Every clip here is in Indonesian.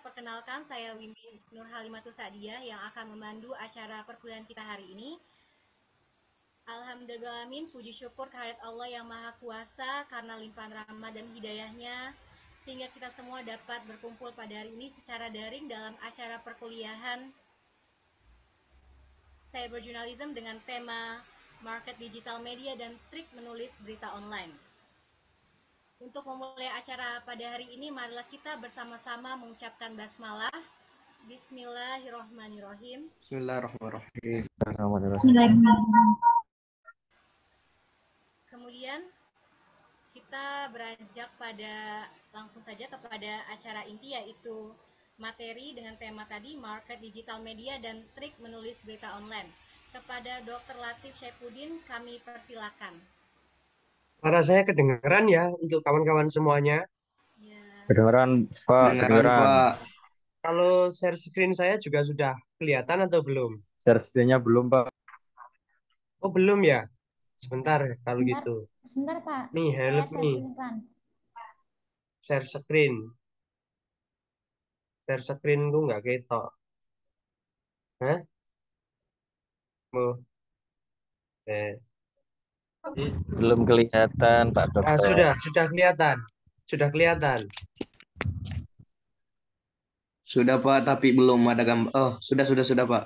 perkenalkan saya Wimbi Nurhalimatus Sadiah yang akan memandu acara perkuliahan kita hari ini. Alhamdulillahirrahmanirrahim, puji syukur kehadirat Allah yang Maha Kuasa karena limpahan rahmat dan hidayahnya sehingga kita semua dapat berkumpul pada hari ini secara daring dalam acara perkuliahan Cyberjournalism dengan tema Market Digital Media dan Trik Menulis Berita Online. Untuk memulai acara pada hari ini, marilah kita bersama-sama mengucapkan basmalah. Bismillahirrahmanirrahim. Bismillahirrahmanirrahim. Bismillahirrahmanirrahim. Kemudian kita beranjak langsung saja kepada acara inti, yaitu materi dengan tema tadi Market Digital Media dan Trik Menulis Berita Online. Kepada Dr. Latif Syaifuddin kami persilakan. Suara saya kedengaran ya untuk kawan-kawan semuanya? Ya. Kedengaran, Pak. Kedengaran. Pak. Kalau share screen saya juga sudah kelihatan atau belum? Share screen-nya belum, Pak. Oh, belum ya? Sebentar kalau gitu. Sebentar, Pak. Nih, help nih. Share screen. Share screen ku nggak ketok. Hah? Mau? Belum kelihatan, Pak Dokter. Sudah kelihatan. Sudah kelihatan. Sudah Pak, tapi belum ada gambar. Oh, sudah Pak.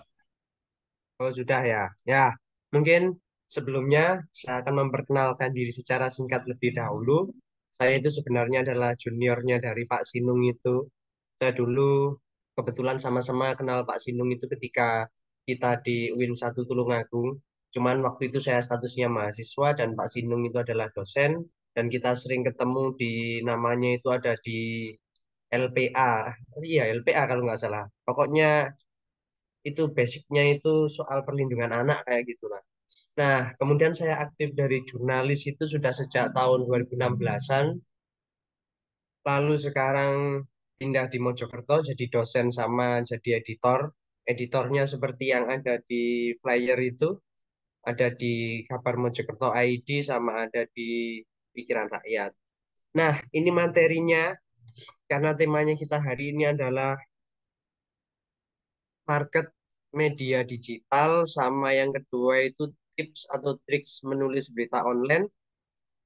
Oh, sudah ya. Ya, mungkin sebelumnya saya akan memperkenalkan diri secara singkat lebih dahulu. Saya itu sebenarnya adalah juniornya dari Pak Sinung itu. Saya dulu kebetulan sama-sama kenal Pak Sinung itu ketika kita di UIN 1 Tulungagung. Cuman waktu itu saya statusnya mahasiswa dan Pak Sinung itu adalah dosen. Dan kita sering ketemu di namanya itu ada di LPA. Iya, LPA kalau nggak salah. Pokoknya itu basicnya itu soal perlindungan anak kayak gitu lah. Nah, kemudian saya aktif dari jurnalis itu sudah sejak tahun 2016-an. Lalu sekarang pindah di Mojokerto jadi dosen sama jadi editor. Editornya seperti yang ada di flyer itu, ada di Kabar Mojokerto ID sama ada di Pikiran Rakyat. Nah, ini materinya karena temanya kita hari ini adalah market media digital sama yang kedua itu tips atau triks menulis berita online.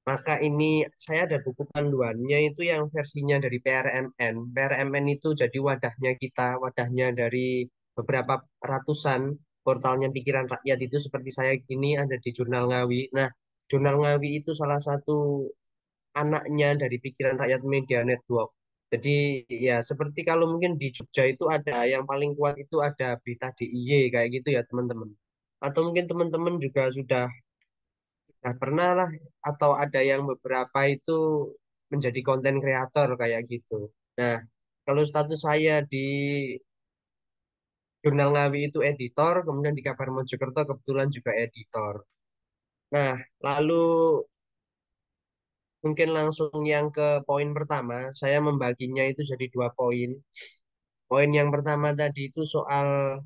Maka ini saya ada buku panduannya itu yang versinya dari PRMN. PRMN itu jadi wadahnya kita, wadahnya dari beberapa ratusan portalnya Pikiran Rakyat itu seperti saya gini ada di Jurnal Ngawi. Nah, Jurnal Ngawi itu salah satu anaknya dari Pikiran Rakyat Media Network. Jadi ya seperti kalau mungkin di Jogja itu ada yang paling kuat itu ada berita DIY kayak gitu ya teman-teman. Atau mungkin teman-teman juga sudah pernah lah atau ada yang beberapa itu menjadi konten kreator kayak gitu. Nah, kalau status saya di Jurnal Ngawi itu editor, kemudian di Kabar Mojokerto kebetulan juga editor. Nah, lalu mungkin langsung yang ke poin pertama, saya membaginya itu jadi 2 poin. Poin yang pertama tadi itu soal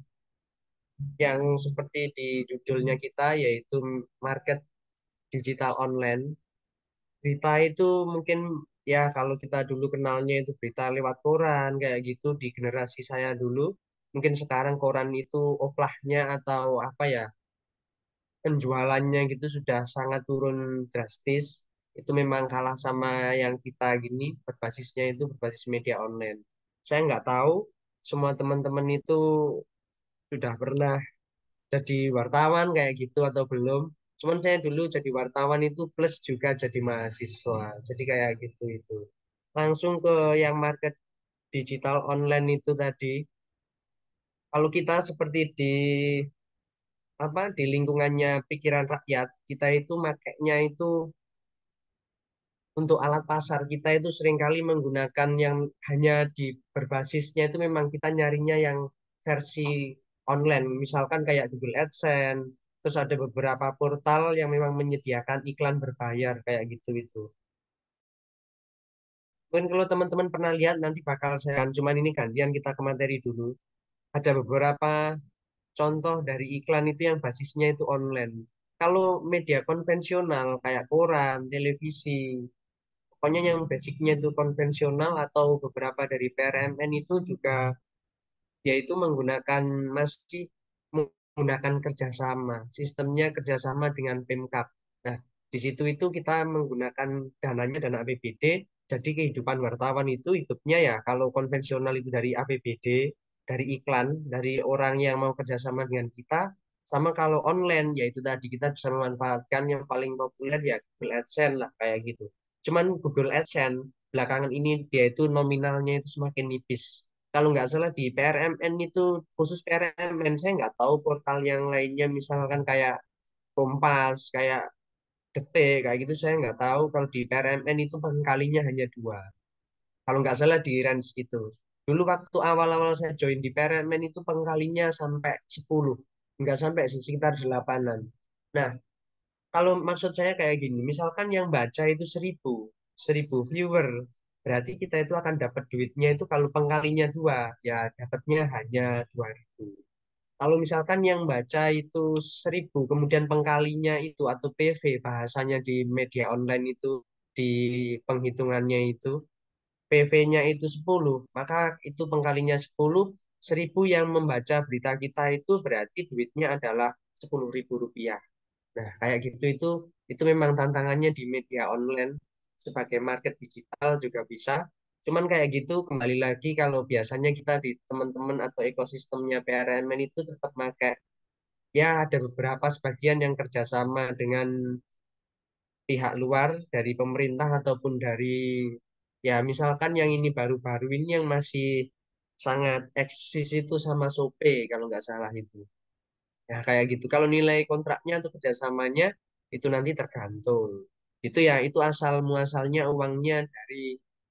yang seperti di judulnya kita, yaitu market digital online. Berita itu mungkin ya kalau kita dulu kenalnya itu berita lewat koran kayak gitu di generasi saya dulu. Mungkin sekarang koran itu oplahnya atau apa ya penjualannya gitu sudah sangat turun drastis. Itu memang kalah sama yang kita gini berbasisnya itu berbasis media online. Saya nggak tahu semua teman-teman itu sudah pernah jadi wartawan kayak gitu atau belum. Cuman saya dulu jadi wartawan itu plus juga jadi mahasiswa. Jadi kayak gitu itu. Langsung ke yang market digital online itu tadi. Kalau kita seperti di lingkungannya Pikiran Rakyat, kita itu makainya itu untuk alat pasar kita itu seringkali menggunakan yang hanya di berbasisnya itu memang kita nyarinya yang versi online, misalkan kayak Google AdSense, terus ada beberapa portal yang memang menyediakan iklan berbayar kayak gitu itu. Mungkin kalau teman-teman pernah lihat nanti bakal saya, cuman ini gantian kita ke materi dulu. Ada beberapa contoh dari iklan itu yang basisnya itu online. Kalau media konvensional kayak koran, televisi, pokoknya yang basicnya itu konvensional atau beberapa dari PRMN itu juga yaitu masih menggunakan kerjasama, sistemnya kerjasama dengan Pemkab. Nah, di situ itu kita menggunakan dananya dana APBD, jadi kehidupan wartawan itu hidupnya ya kalau konvensional itu dari APBD, dari iklan, dari orang yang mau kerjasama dengan kita, sama kalau online yaitu tadi kita bisa memanfaatkan yang paling populer ya Google AdSense lah kayak gitu. Cuman Google AdSense belakangan ini dia itu nominalnya itu semakin nipis. Kalau nggak salah di PRMN itu khusus PRMN, saya nggak tahu portal yang lainnya misalkan kayak Kompas, kayak Detik, kayak gitu saya nggak tahu. Kalau di PRMN itu pengkalinya hanya 2. Kalau nggak salah di range itu. Dulu waktu awal-awal saya join di PRMN itu pengkalinya sampai 10. Nggak sampai sih, sekitar 8-an. Nah, kalau maksud saya kayak gini, misalkan yang baca itu 1000 viewer, berarti kita itu akan dapat duitnya itu kalau pengkalinya 2, ya dapatnya hanya 2000. Kalau misalkan yang baca itu 1000, kemudian pengkalinya itu atau PV bahasanya di media online itu di penghitungannya itu PV-nya itu 10, maka itu pengkalinya 10, 1000 yang membaca berita kita itu berarti duitnya adalah 10.000 rupiah. Nah, kayak gitu itu memang tantangannya di media online sebagai market digital juga bisa. Cuman kayak gitu kembali lagi kalau biasanya kita di teman-teman atau ekosistemnya PRMN itu tetap pakai ya ada beberapa sebagian yang kerjasama dengan pihak luar dari pemerintah ataupun dari ya misalkan yang ini baru-baru ini yang masih sangat eksis itu sama Sope kalau nggak salah itu. Ya, kayak gitu. Kalau nilai kontraknya atau kerjasamanya itu nanti tergantung. Itu ya, itu asal muasalnya uangnya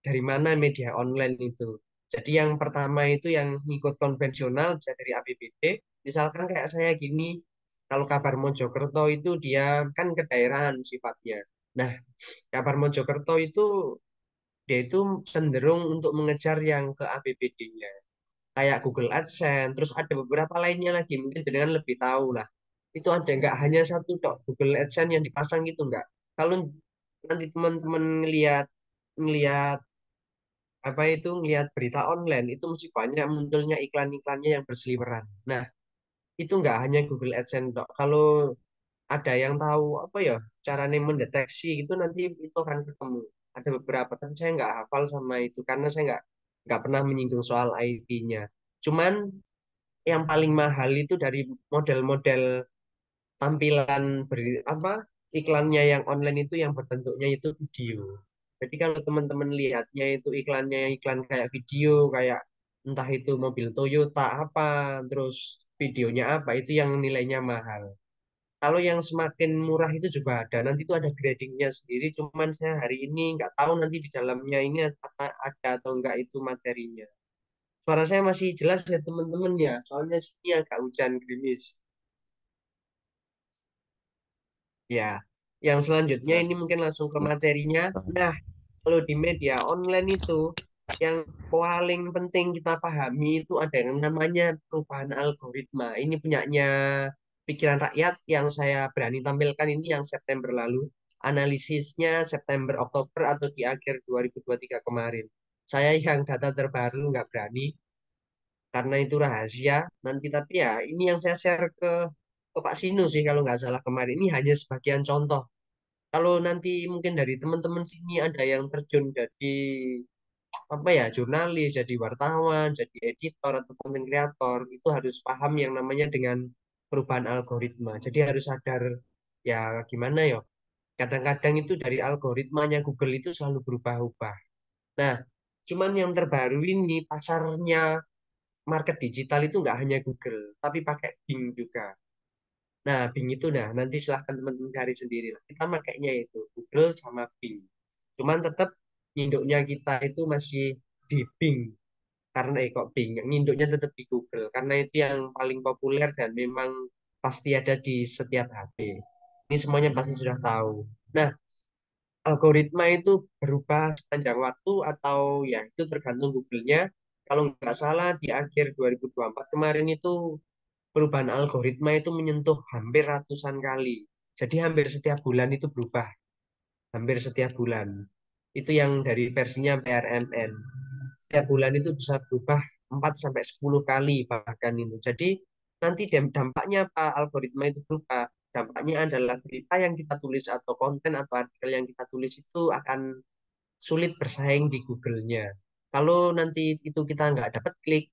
dari mana media online itu. Jadi yang pertama itu yang ngikut konvensional bisa dari APBD. Misalkan kayak saya gini, kalau kabar Mojokerto itu dia kan kedaerahan sifatnya. Nah, kabar Mojokerto itu dia itu cenderung untuk mengejar yang ke APBD-nya kayak Google AdSense, terus ada beberapa lainnya lagi, mungkin dengan lebih tahu lah. Itu ada nggak hanya satu dok Google AdSense yang dipasang gitu nggak. Kalau nanti teman-teman ngelihat apa itu ngelihat berita online itu mesti banyak munculnya iklan-iklannya yang berseliweran. Nah, itu nggak hanya Google AdSense dok. Kalau ada yang tahu apa ya caranya mendeteksi itu nanti itu akan ketemu. Ada beberapa, tapi saya nggak hafal sama itu karena saya nggak pernah menyinggung soal IT-nya. Cuman yang paling mahal itu dari model-model tampilan apa iklannya yang online itu yang berbentuknya itu video. Jadi kalau teman-teman lihatnya itu iklannya iklan kayak video kayak entah itu mobil Toyota apa, terus videonya apa itu yang nilainya mahal. Kalau yang semakin murah itu juga ada. Nanti itu ada gradingnya sendiri. Cuman saya hari ini nggak tahu nanti di dalamnya ini ada atau enggak itu materinya. Suara saya masih jelas ya teman-teman ya. Soalnya sini agak hujan gerimis. Ya, yang selanjutnya ini mungkin langsung ke materinya. Nah, kalau di media online itu yang paling penting kita pahami itu ada yang namanya perubahan algoritma. Ini punyanya pikiran rakyat yang saya berani tampilkan ini yang September lalu. Analisisnya September Oktober atau di akhir 2023 kemarin. Saya yang data terbaru nggak berani karena itu rahasia nanti tapi ya ini yang saya share ke Pak Sinu sih kalau nggak salah kemarin ini hanya sebagian contoh kalau nanti mungkin dari teman-teman sini ada yang terjun jadi apa ya jurnalis jadi wartawan jadi editor atau konten kreator itu harus paham yang namanya dengan perubahan algoritma jadi harus sadar ya gimana ya kadang-kadang itu dari algoritmanya Google itu selalu berubah-ubah nah cuman yang terbaru ini pasarnya market digital itu nggak hanya Google, tapi pakai Bing juga. Nah, Bing itu nah nanti silahkan teman-teman cari sendiri lah. Kita makainya itu Google sama Bing. Cuman tetap induknya kita itu masih di Bing. Karena kok Bing, yang induknya tetap di Google. Karena itu yang paling populer dan memang pasti ada di setiap HP. Ini semuanya pasti sudah tahu. Nah, algoritma itu berubah sepanjang waktu atau ya itu tergantung Google-nya. Kalau nggak salah di akhir 2024 kemarin itu perubahan algoritma itu menyentuh hampir ratusan kali. Jadi hampir setiap bulan itu berubah, hampir setiap bulan. Itu yang dari versinya PRMN. Setiap bulan itu bisa berubah 4 sampai 10 kali bahkan itu. Jadi nanti dampaknya apa algoritma itu berubah. Dampaknya adalah berita yang kita tulis atau konten atau artikel yang kita tulis itu akan sulit bersaing di Google-nya. Kalau nanti itu kita nggak dapat klik,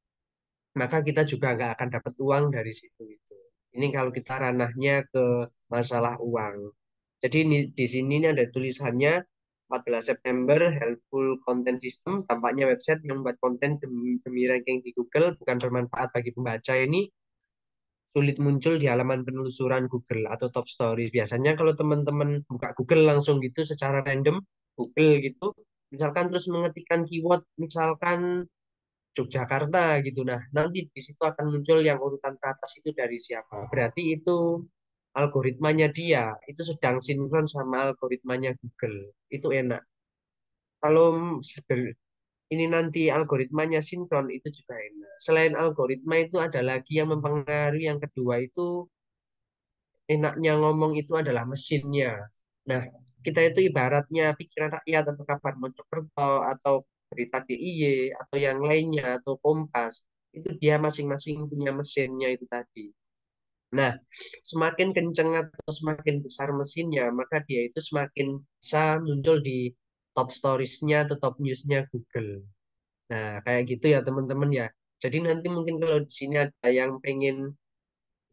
maka kita juga nggak akan dapat uang dari situ itu. Ini kalau kita ranahnya ke masalah uang. Jadi di sini ini ada tulisannya 14 September Helpful Content System, tampaknya website yang membuat konten demi ranking di Google bukan bermanfaat bagi pembaca ini sulit muncul di halaman penelusuran Google atau top stories. Biasanya kalau teman-teman buka Google langsung gitu secara random, Google gitu, misalkan terus mengetikkan keyword, misalkan Yogyakarta gitu. Nah, nanti di situ akan muncul yang urutan teratas itu dari siapa. Berarti itu algoritmanya dia, itu sedang sinkron sama algoritmanya Google. Itu enak. Kalau ini nanti algoritmanya sinkron, itu juga enak. Selain algoritma itu ada lagi yang mempengaruhi yang kedua itu enaknya ngomong itu adalah mesinnya. Nah, kita itu ibaratnya pikiran rakyat atau kabar Mojokerto atau berita DIY atau yang lainnya atau Kompas itu dia masing-masing punya mesinnya itu tadi. Nah, semakin kenceng atau semakin besar mesinnya, maka dia itu semakin bisa muncul di top storiesnya atau top newsnya Google. Nah, kayak gitu ya teman-teman ya. Jadi nanti mungkin kalau di sini ada yang pengen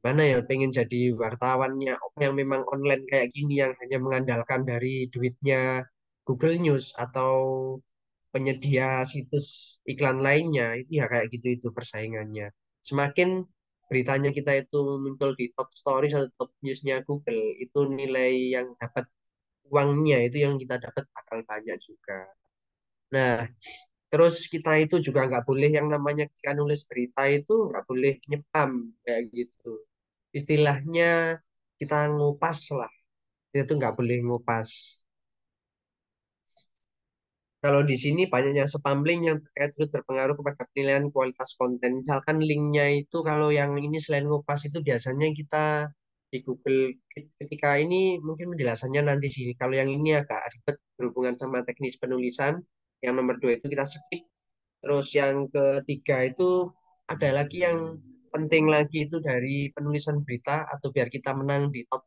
mana ya pengen jadi wartawannya yang memang online kayak gini yang hanya mengandalkan dari duitnya Google News atau penyedia situs iklan lainnya itu ya kayak gitu itu persaingannya. Semakin beritanya kita itu muncul di top stories atau top newsnya Google itu nilai yang dapat uangnya itu yang kita dapat bakal banyak juga. Nah, terus kita itu juga nggak boleh yang namanya ketika nulis berita itu nggak boleh nyepam kayak gitu. Istilahnya kita ngupas lah. Itu nggak boleh ngupas. Kalau di sini banyaknya spam link yang terkait turut berpengaruh kepada penilaian kualitas konten. Misalkan linknya itu kalau yang ini selain ngupas itu biasanya kita di Google ketika ini mungkin penjelasannya nanti sih. Kalau yang ini agak ribet berhubungan sama teknis penulisan. Yang nomor 2 itu kita skip. Terus yang ketiga itu ada lagi yang penting lagi itu dari penulisan berita atau biar kita menang di top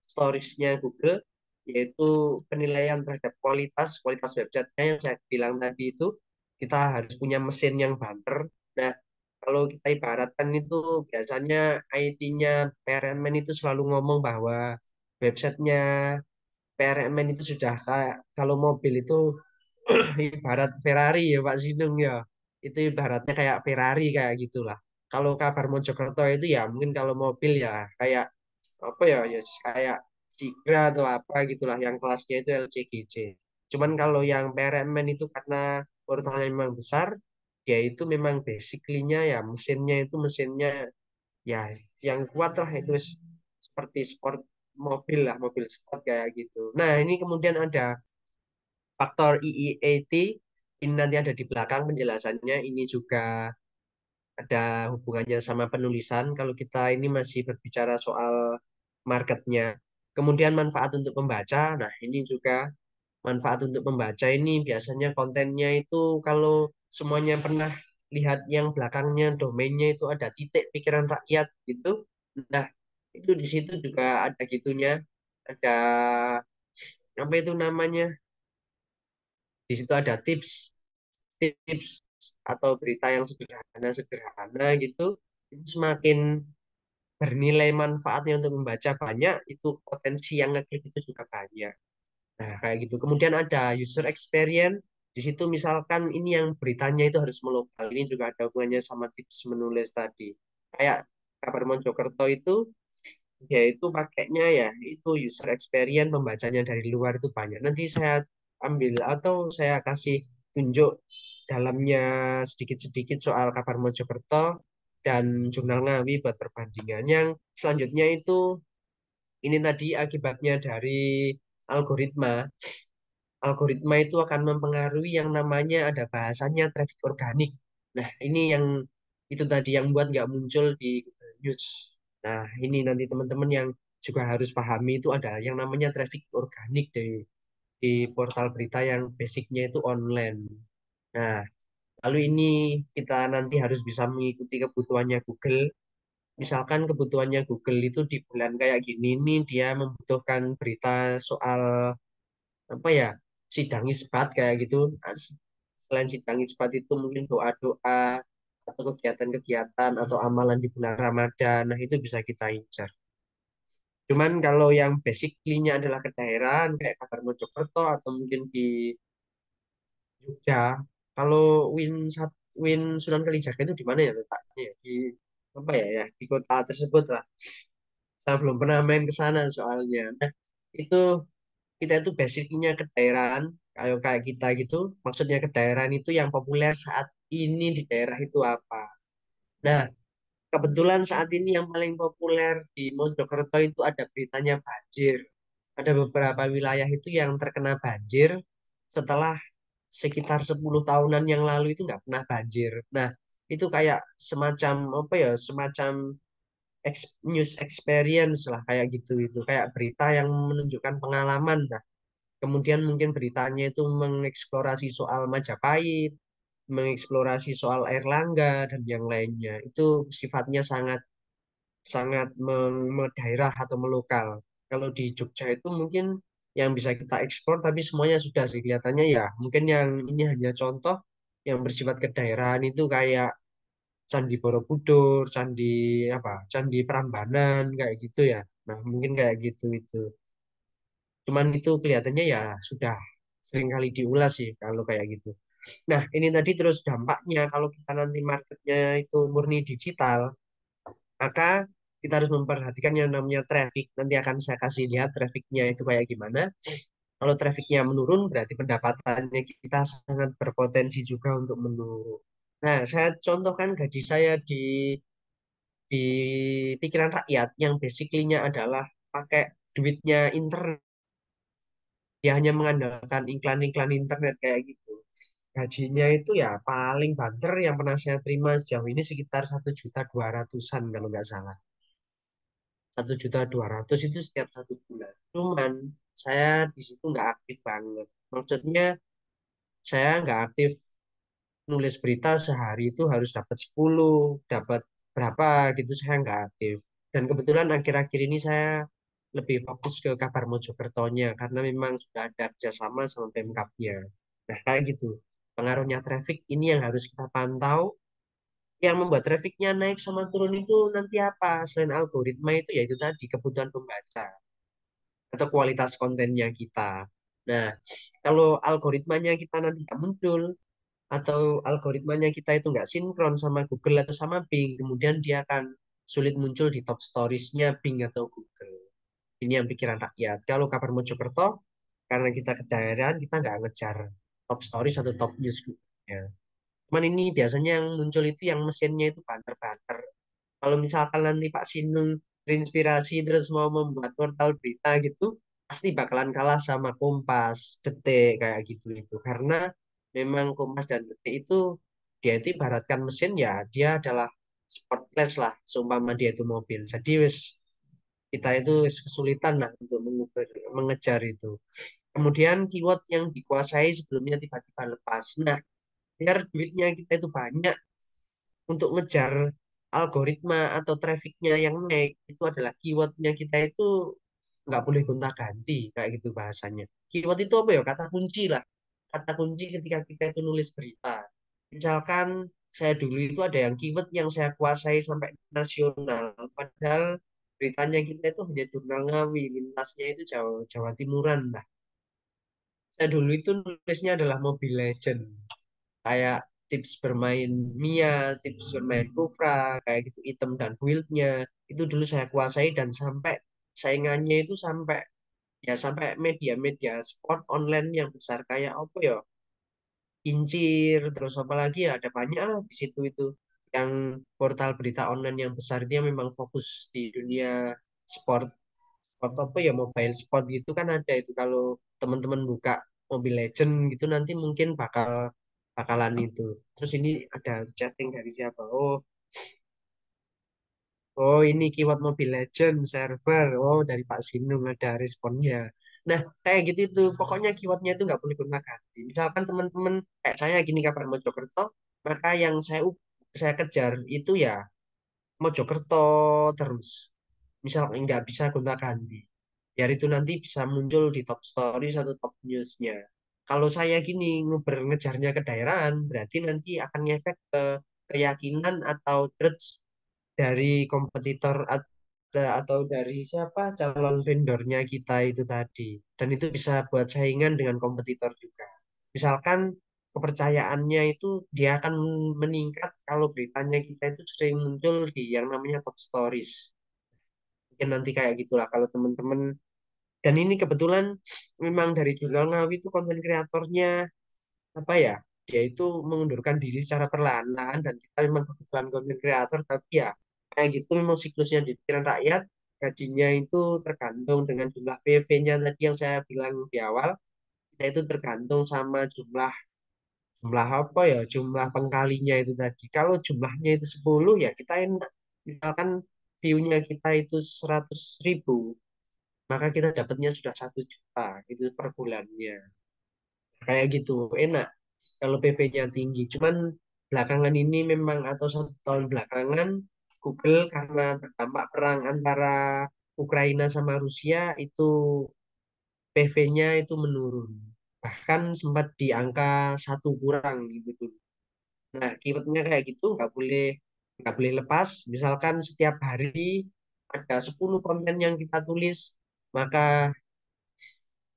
storiesnya Google, yaitu penilaian terhadap kualitas websitenya yang saya bilang tadi itu kita harus punya mesin yang banter. Nah, kalau kita ibaratkan itu biasanya IT-nya PRMN itu selalu ngomong bahwa websitenya PRMN itu sudah kayak kalau mobil itu ibarat Ferrari ya Pak Sinung ya. Itu ibaratnya kayak Ferrari kayak gitulah. Kalau kabar Mojokerto itu ya mungkin kalau mobil ya kayak apa ya, ya kayak Sigra atau apa gitulah yang kelasnya itu LCGC. Cuman kalau yang PRMN itu karena urutannya memang besar, ya itu memang basically-nya ya mesinnya ya yang kuat lah itu seperti sport mobil lah, mobil sport kayak gitu. Nah, ini kemudian ada faktor EEAT ini nanti ada di belakang penjelasannya. Ini juga ada hubungannya sama penulisan. Kalau kita ini masih berbicara soal marketnya. Kemudian manfaat untuk pembaca. Nah, ini juga manfaat untuk pembaca ini biasanya kontennya itu kalau semuanya pernah lihat yang belakangnya domainnya itu ada titik pikiran rakyat gitu. Nah, itu di situ juga ada gitunya. Ada apa itu namanya? Di situ ada tips atau berita yang sederhana-sederhana gitu, itu semakin bernilai manfaatnya untuk membaca banyak, itu potensi yang ngeklik itu juga banyak. Nah, kayak gitu. Kemudian ada user experience. Di situ misalkan ini yang beritanya itu harus melokal. Ini juga ada hubungannya sama tips menulis tadi. Kayak kabar Mojokerto itu yaitu pakainya ya itu user experience pembacanya dari luar itu banyak. Nanti saya ambil atau saya kasih tunjuk dalamnya sedikit-sedikit soal kabar Mojokerto dan Jurnal Ngawi buat perbandingan. Yang selanjutnya itu ini tadi akibatnya dari algoritma. Algoritma itu akan mempengaruhi yang namanya ada bahasanya traffic organik. Nah, ini yang itu tadi yang buat nggak muncul di Google News. Nah, ini nanti teman-teman yang juga harus pahami itu ada yang namanya traffic organik di di portal berita yang basicnya itu online. Nah, lalu ini kita nanti harus bisa mengikuti kebutuhannya Google. Misalkan kebutuhannya Google itu di bulan kayak gini nih dia membutuhkan berita soal apa ya, sidang isbat kayak gitu. Nah, selain sidang isbat itu mungkin doa-doa atau kegiatan-kegiatan atau amalan di bulan Ramadan. Nah, itu bisa kita incar. Cuman kalau yang basically-nya adalah kedaerahan kayak kabar Mojokerto atau mungkin di Jogja. Kalau Win Sunan Kalijaga itu di mana ya letaknya, ya? Di apa ya, ya di kota tersebut lah. Saya belum pernah main ke sana soalnya. Nah, itu kita itu basicnya kedaerahan kayak kayak kita gitu. Maksudnya kedaerahan itu yang populer saat ini di daerah itu apa. Nah, kebetulan saat ini yang paling populer di Mojokerto itu ada beritanya banjir. Ada beberapa wilayah itu yang terkena banjir setelah sekitar 10 tahunan yang lalu itu nggak pernah banjir. Nah, itu kayak semacam apa ya, semacam news experience lah kayak gitu itu. Kayak berita yang menunjukkan pengalaman. Nah, kemudian mungkin beritanya itu mengeksplorasi soal Majapahit, mengeksplorasi soal Airlangga dan yang lainnya. Itu sifatnya sangat sangat daerah atau melokal. Kalau di Jogja itu mungkin yang bisa kita ekspor tapi semuanya sudah sih kelihatannya ya. Mungkin yang ini hanya contoh yang bersifat kedaerahan itu kayak Candi Borobudur, Candi apa, Candi Prambanan kayak gitu ya. Nah, mungkin kayak gitu itu. Cuman itu kelihatannya ya sudah sering kali diulas sih kalau kayak gitu. Nah, ini tadi terus dampaknya kalau kita nanti marketnya itu murni digital, maka kita harus memperhatikan yang namanya traffic. Nanti akan saya kasih lihat trafficnya itu kayak gimana. Kalau trafficnya menurun, berarti pendapatannya kita sangat berpotensi juga untuk menurun. Nah, saya contohkan gaji saya di pikiran rakyat yang basically-nya adalah pakai duitnya internet. Dia hanya mengandalkan iklan-iklan internet kayak gitu. Gajinya itu ya paling banter yang pernah saya terima sejauh ini sekitar 1.200.000-an kalau nggak salah. 1.200.000 itu setiap 1 bulan. Cuman saya di situ nggak aktif banget. Maksudnya saya nggak aktif nulis berita sehari itu harus dapat 10, dapat berapa gitu saya nggak aktif. Dan kebetulan akhir-akhir ini saya lebih fokus ke kabar Mojokertonya karena memang sudah ada kerjasama sama Pemkapnya. Nah kayak gitu. Pengaruhnya traffic ini yang harus kita pantau. Yang membuat trafficnya naik sama turun itu nanti apa? Selain algoritma itu yaitu tadi kebutuhan pembaca atau kualitas kontennya kita. Nah, kalau algoritmanya kita nanti nggak muncul atau algoritmanya kita itu nggak sinkron sama Google atau sama Bing, kemudian dia akan sulit muncul di top storiesnya Bing atau Google. Ini yang pikiran rakyat. Kalau kabar Mojokerto, karena kita kedaerahan, kita nggak ngejar top stories atau top news Google-nya. Cuman ini biasanya yang muncul itu yang mesinnya itu banter-banter. Kalau misalkan nanti Pak Sinung terinspirasi terus mau membuat portal berita gitu, pasti bakalan kalah sama Kompas, Detik kayak gitu itu. Karena memang Kompas dan Detik itu dia itu ibaratkan mesin ya, dia adalah sport class lah, seumpama dia itu mobil. Jadi wis kita itu wis kesulitan lah untuk mengejar itu. Kemudian keyword yang dikuasai sebelumnya tiba-tiba lepas. Nah, biar duitnya kita itu banyak untuk ngejar algoritma atau trafficnya yang naik itu adalah keywordnya kita itu nggak boleh gonta-ganti kayak gitu bahasanya. Keyword itu apa ya? Kata kunci lah. Kata kunci ketika kita itu nulis berita. Misalkan saya dulu itu ada yang keyword yang saya kuasai sampai nasional. Padahal beritanya kita itu hanya jurnal Ngawi, lintasnya itu Jawa, Jawa Timuran lah. Saya dulu itu nulisnya adalah Mobile Legend kayak tips bermain Mia, tips bermain Kufra, kayak gitu item dan build-nya itu dulu saya kuasai dan sampai saingannya itu sampai ya sampai media-media sport online yang besar kayak apa ya, Kincir, terus apa lagi ya ada banyak lah di situ itu yang portal berita online yang besar dia memang fokus di dunia sport sport apa ya mobile sport gitu kan ada itu kalau teman-teman buka Mobile Legend gitu nanti mungkin bakalan itu. Terus ini ada chatting dari siapa? Oh ini keyword Mobile Legend server. Oh dari Pak Sinung ada responnya. Nah, kayak gitu itu. Pokoknya keywordnya itu nggak boleh gonta-ganti. Misalkan teman-teman kayak saya gini kabar Mojokerto, maka yang saya kejar itu ya Mojokerto terus. Misal nggak bisa gonta-ganti. Biar itu nanti bisa muncul di top stories atau top newsnya. Kalau saya gini ngejarnya ke daerahan, berarti nanti akan ngefek ke keyakinan atau trust dari kompetitor atau dari siapa calon vendornya kita itu tadi. Dan itu bisa buat saingan dengan kompetitor juga. Misalkan kepercayaannya itu dia akan meningkat kalau beritanya kita itu sering muncul di yang namanya top stories. Mungkin nanti kayak gitulah kalau teman-teman. Dan ini kebetulan memang dari Jurnal Ngawi itu konten kreatornya apa ya? Dia itu mengundurkan diri secara perlahan-lahan dan kita memang kebutuhan konten kreator tapi ya kayak gitu memang siklusnya di pikiran rakyat gajinya itu tergantung dengan jumlah PV-nya tadi yang saya bilang di awal kita itu tergantung sama jumlah jumlah apa ya jumlah pengkalinya itu tadi kalau jumlahnya itu 10 ya kita enak misalkan view-nya kita itu 100.000 maka kita dapatnya sudah 1 juta itu per bulannya kayak gitu enak kalau PV-nya tinggi. Cuman belakangan ini memang atau 1 tahun belakangan Google karena terdampak perang antara Ukraina sama Rusia itu PV-nya itu menurun. Bahkan sempat di angka 1 kurang gitu. Nah, keywordnya kayak gitu nggak boleh lepas. Misalkan setiap hari ada 10 konten yang kita tulis, maka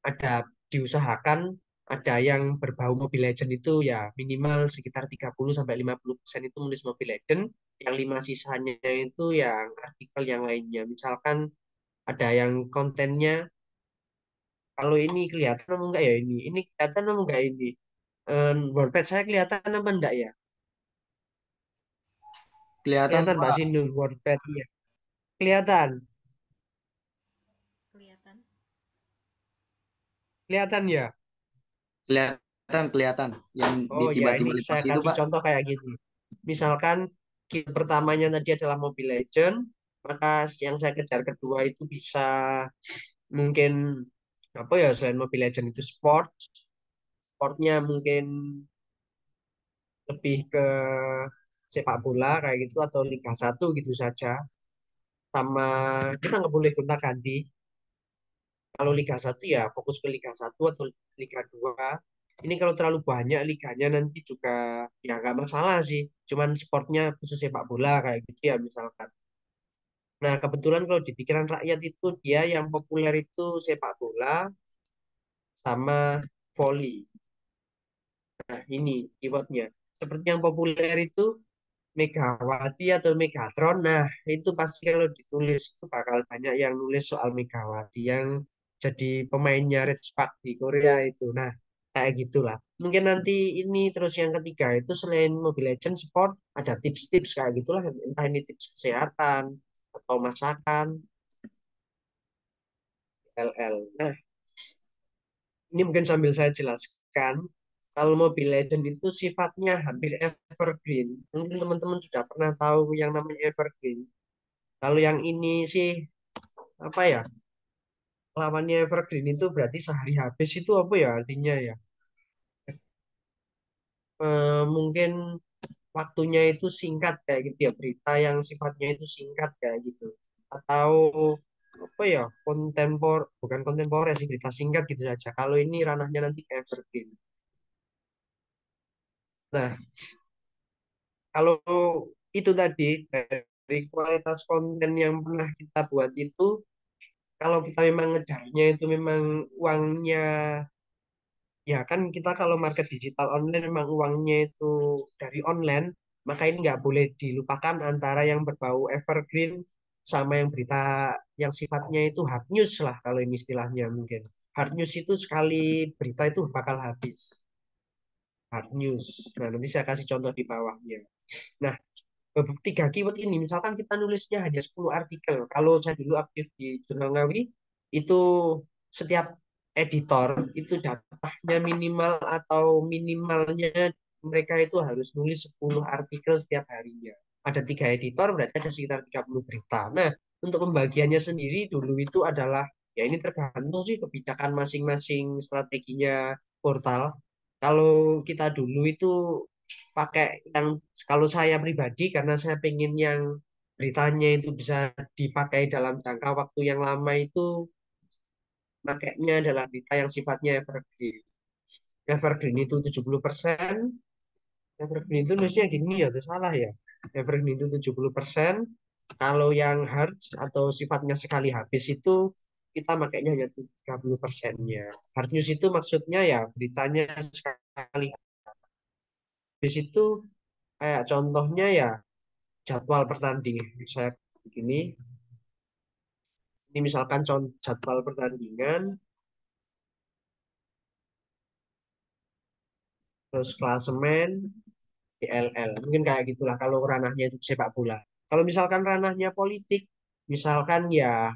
ada diusahakan ada yang berbau Mobile Legend itu ya minimal sekitar 30-50% itu nulis Mobile Legend, yang 5 sisanya itu yang artikel yang lainnya. Misalkan ada yang kontennya kalau ini kelihatan apa enggak ya ini kelihatan apa enggak ini WordPad saya kelihatan apa enggak ya? Kelihatan Kelihatan Mbak Pak, Sinung WordPad ya. Kelihatan, Kelihatan. kelihatan ya. kelihatan yang di Oh ya, ini tiba-tiba saya lepas itu kasih Pak. contoh kayak gini. Misalkan pertamanya tadi adalah Mobile Legend, maka yang saya kejar kedua itu bisa mungkin apa ya selain Mobile Legend itu sportnya mungkin lebih ke sepak bola kayak gitu atau Liga 1 gitu saja. Sama kita nggak boleh gonta-ganti. Kalau Liga 1 ya fokus ke Liga 1 atau Liga 2. Ini kalau terlalu banyak liganya nanti juga ya nggak masalah sih. Cuman sportnya khusus sepak bola kayak gitu ya misalkan. Nah kebetulan kalau di pikiran rakyat itu dia yang populer itu sepak bola sama volley. Nah ini keywordnya. Seperti yang populer itu Megawati atau Megatron. Nah, itu pasti kalau ditulis itu bakal banyak yang nulis soal Megawati yang jadi pemainnya Red Spark di Korea itu. Nah, kayak gitulah. Mungkin nanti ini terus yang ketiga itu selain Mobile Legends Sport ada tips-tips kayak gitulah. Entah ini tips kesehatan atau masakan, LL. Nah, ini mungkin sambil saya jelaskan. Kalau Mobile Legends itu sifatnya hampir evergreen. Mungkin teman-teman sudah pernah tahu yang namanya evergreen. Kalau yang ini sih apa ya? Lawannya evergreen itu berarti sehari habis itu apa ya artinya ya? Mungkin waktunya itu singkat kayak gitu ya, berita yang sifatnya itu singkat kayak gitu. Atau apa ya? Bukan kontemporer sih, berita singkat gitu saja. Kalau ini ranahnya nanti ke evergreen. Nah, kalau itu tadi dari kualitas konten yang pernah kita buat itu kalau kita memang ngejarnya itu memang uangnya. Ya kan kita kalau market digital online memang uangnya itu dari online, maka ini nggak boleh dilupakan antara yang berbau evergreen sama yang berita yang sifatnya itu hard news lah kalau ini istilahnya mungkin. Hard news itu sekali berita itu bakal habis. Hard news. Nah, nanti saya kasih contoh di bawahnya. Nah, 3 keyword ini, misalkan kita nulisnya hanya 10 artikel. Kalau saya dulu aktif di Jurnal Ngawi, itu setiap editor itu jatahnya minimal atau minimalnya mereka itu harus nulis 10 artikel setiap harinya. Ada 3 editor, berarti ada sekitar 30 berita. Nah, untuk pembagiannya sendiri dulu itu adalah Ya ini tergantung sih kebijakan masing-masing strateginya portal. Kalau kita dulu itu pakai yang, kalau saya pribadi karena saya pengen yang beritanya itu bisa dipakai dalam jangka waktu yang lama, itu makanya adalah berita yang sifatnya evergreen. Evergreen itu 70%. Evergreen itu nulisnya gini ya, itu salah ya. Evergreen itu 70%. Kalau yang hard atau sifatnya sekali habis itu kita makainya hanya 30%-nya. Hard news itu maksudnya ya beritanya sekali habis itu, kayak contohnya ya jadwal pertandingan. Saya begini, ini misalkan jadwal pertandingan, terus klasemen, DLL. Mungkin kayak gitulah kalau ranahnya itu sepak bola. Kalau misalkan ranahnya politik, misalkan ya,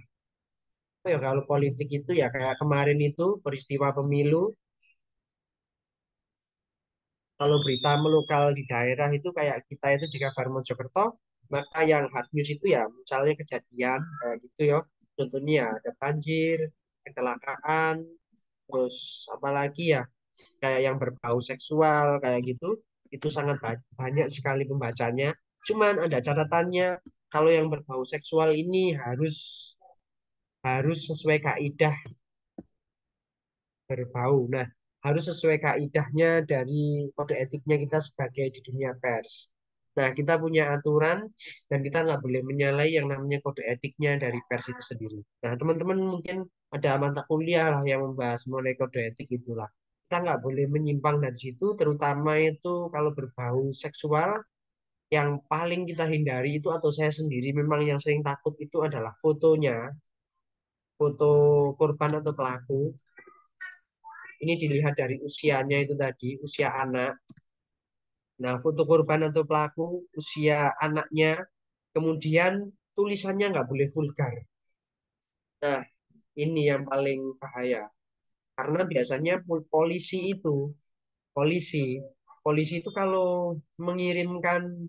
apa ya, kalau politik itu ya kayak kemarin itu peristiwa pemilu. Kalau berita melokal di daerah itu kayak kita itu di kabar Mojokerto, maka yang hard news itu ya misalnya kejadian kayak gitu ya. Contohnya ya ada banjir, kecelakaan, terus apalagi ya kayak yang berbau seksual kayak gitu, itu sangat banyak sekali pembacanya. Cuman ada catatannya, kalau yang berbau seksual ini harus harus sesuai kaidah berbau. Nah, harus sesuai kaidahnya dari kode etiknya kita sebagai di dunia pers. Nah, kita punya aturan dan kita nggak boleh menyalahi yang namanya kode etiknya dari pers itu sendiri. Nah, teman-teman mungkin ada mata kuliah lah yang membahas mengenai kode etik itulah. Kita nggak boleh menyimpang dari situ, terutama itu kalau berbau seksual. Yang paling kita hindari itu, atau saya sendiri memang yang sering takut itu adalah fotonya, foto korban atau pelaku. Ini dilihat dari usianya itu tadi, usia anak. Nah, foto korban atau pelaku, usia anaknya, kemudian tulisannya nggak boleh vulgar. Nah, ini yang paling bahaya. Karena biasanya polisi, polisi itu kalau mengirimkan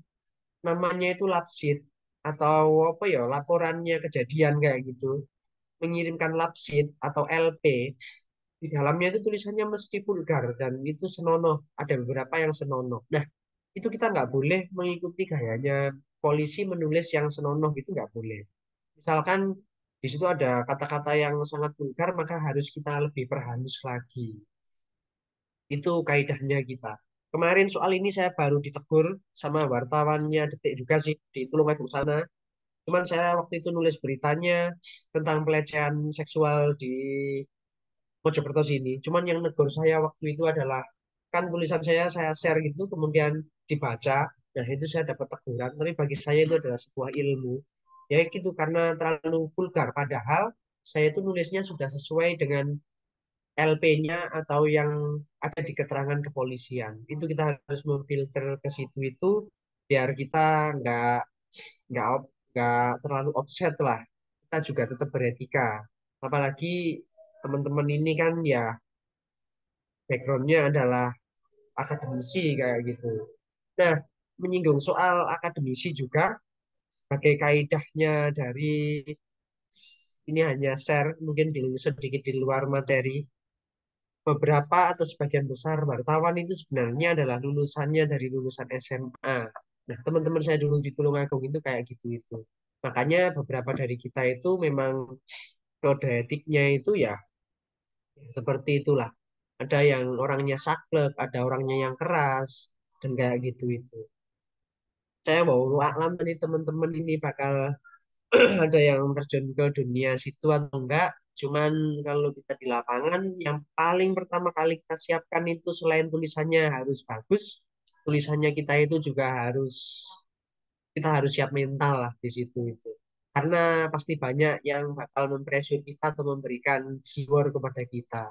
namanya itu lapsit, atau apa ya, laporannya kejadian kayak gitu, mengirimkan lapsit atau LP, di dalamnya itu tulisannya mesti vulgar dan itu senonoh. Ada beberapa yang senonoh. Nah, itu kita nggak boleh mengikuti gayanya polisi menulis yang senonoh, itu nggak boleh. Misalkan di situ ada kata-kata yang sangat vulgar, maka harus kita lebih perhalus lagi. Itu kaidahnya kita. Kemarin soal ini saya baru ditegur sama wartawannya Detik juga sih di Tulungagung sana. Cuman saya waktu itu nulis beritanya tentang pelecehan seksual di Mojokerto sini. Cuman yang negur saya waktu itu adalah, kan tulisan saya share gitu kemudian dibaca. Nah, itu saya dapat teguran, tapi bagi saya itu adalah sebuah ilmu. Ya gitu, karena terlalu vulgar. Padahal saya itu nulisnya sudah sesuai dengan LP-nya atau yang ada di keterangan kepolisian. Itu kita harus memfilter ke situ itu biar kita nggak nggak nggak terlalu offset lah. Kita juga tetap beretika. Apalagi teman-teman ini kan ya backgroundnya adalah akademisi kayak gitu. Nah, menyinggung soal akademisi juga, sebagai kaidahnya dari, ini hanya share mungkin sedikit di luar materi, beberapa atau sebagian besar wartawan itu sebenarnya adalah lulusannya dari lulusan SMA. Nah, teman-teman saya dulu di Tulungagung itu kayak gitu itu. Makanya beberapa dari kita itu memang kode etiknya itu ya seperti itulah. Ada yang orangnya saklek, ada orangnya yang keras, dan kayak gitu itu. Saya mau alam nih teman-teman ini bakal ada yang terjun ke dunia situ atau enggak. Cuman kalau kita di lapangan, yang paling pertama kali kita siapkan itu selain tulisannya harus bagus, tulisannya kita itu juga harus, kita harus siap mental lah di situ itu. Karena pasti banyak yang bakal mempressure kita atau memberikan siwar kepada kita.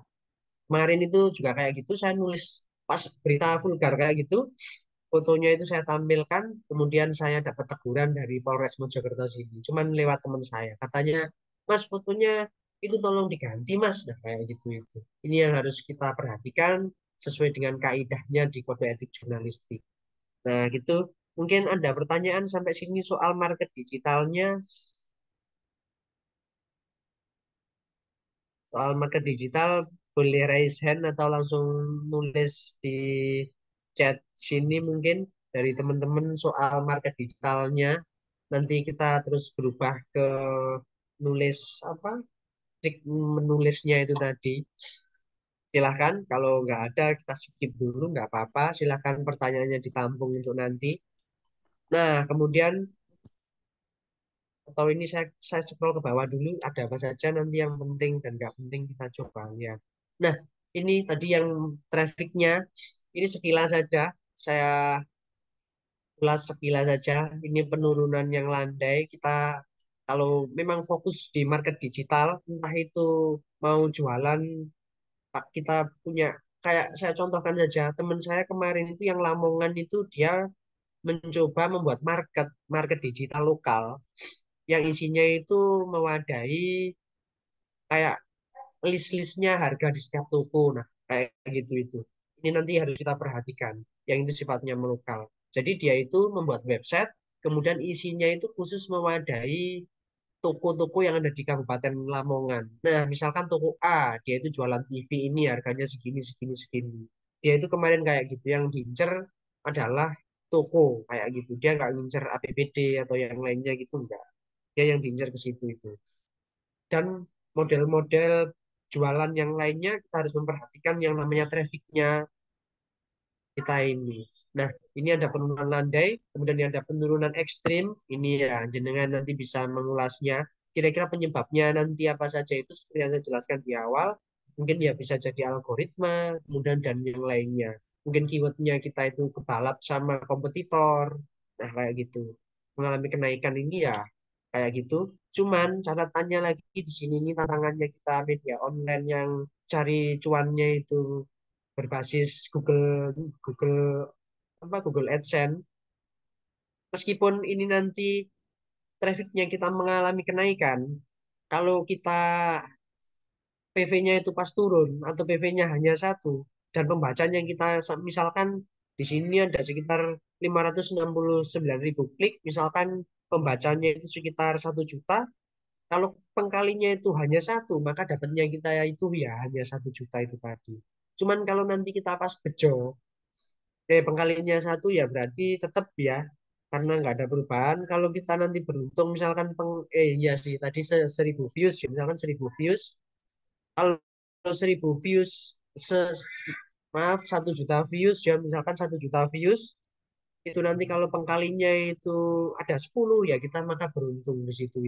Kemarin itu juga kayak gitu, saya nulis pas berita vulgar kayak gitu, fotonya itu saya tampilkan, kemudian saya dapat teguran dari Polres Mojokerto sini. Cuman lewat teman saya, katanya, Mas fotonya itu tolong diganti Mas. Nah kayak gitu itu. Ini yang harus kita perhatikan sesuai dengan kaidahnya di kode etik jurnalistik. Nah gitu. Mungkin ada pertanyaan sampai sini soal market digitalnya. soal market digital, boleh raise hand atau langsung nulis di chat sini mungkin dari teman-teman soal market digitalnya. Nanti kita terus berubah ke nulis apa, trik menulisnya itu tadi. Silahkan, kalau nggak ada kita skip dulu, nggak apa-apa. Silahkan pertanyaannya ditampung untuk nanti. Nah, kemudian atau ini saya scroll ke bawah dulu, ada apa saja nanti yang penting dan nggak penting kita coba lihat. Nah, ini tadi yang trafficnya, ini sekilas saja. Saya ulas sekilas saja. Ini penurunan yang landai. Kita kalau memang fokus di market digital, entah itu mau jualan, Pak, kita punya kayak saya contohkan saja, teman saya kemarin itu yang Lamongan itu dia mencoba membuat market market digital lokal yang isinya itu mewadahi kayak list-listnya harga di setiap toko. Nah, kayak gitu itu. Ini nanti harus kita perhatikan. Yang itu sifatnya melokal. Jadi dia itu membuat website, kemudian isinya itu khusus mewadahi toko-toko yang ada di Kabupaten Lamongan. Nah, misalkan toko A, dia itu jualan TV ini harganya segini, segini, segini. Dia itu kemarin kayak gitu. Yang diincer adalah toko kayak gitu. Dia nggak ngincer APBD atau yang lainnya gitu enggak. Dia yang diincer ke situ itu. Dan model-model jualan yang lainnya kita harus memperhatikan yang namanya trafficnya kita ini. Nah, ini ada penurunan landai, kemudian ada penurunan ekstrim. Ini ya, jenengan nanti bisa mengulasnya. Kira-kira penyebabnya nanti apa saja itu seperti yang saya jelaskan di awal. Mungkin ya bisa jadi algoritma, kemudian dan yang lainnya. Mungkin keywordnya kita itu kebalap sama kompetitor. Nah, kayak gitu. Mengalami kenaikan ini ya kayak gitu. Cuman catatannya lagi di sini ini tantangannya kita media online yang cari cuannya itu berbasis Google Google Google AdSense. Meskipun ini nanti trafficnya kita mengalami kenaikan, kalau kita PV-nya itu pas turun atau PV-nya hanya satu dan pembacanya kita misalkan di sini ada sekitar 569.000 klik, misalkan pembacanya itu sekitar 1 juta, kalau pengkalinya itu hanya satu, maka dapatnya kita itu ya hanya 1 juta itu tadi. Cuman kalau nanti kita pas bejo, pengkalinya satu ya berarti tetap ya karena nggak ada perubahan. Kalau kita nanti beruntung misalkan iya sih tadi 1.000 views ya, misalkan 1.000 views. Kalau 1.000 views se maaf 1 juta views ya, misalkan 1 juta views itu nanti kalau pengkalinya itu ada 10 ya kita maka beruntung di situ.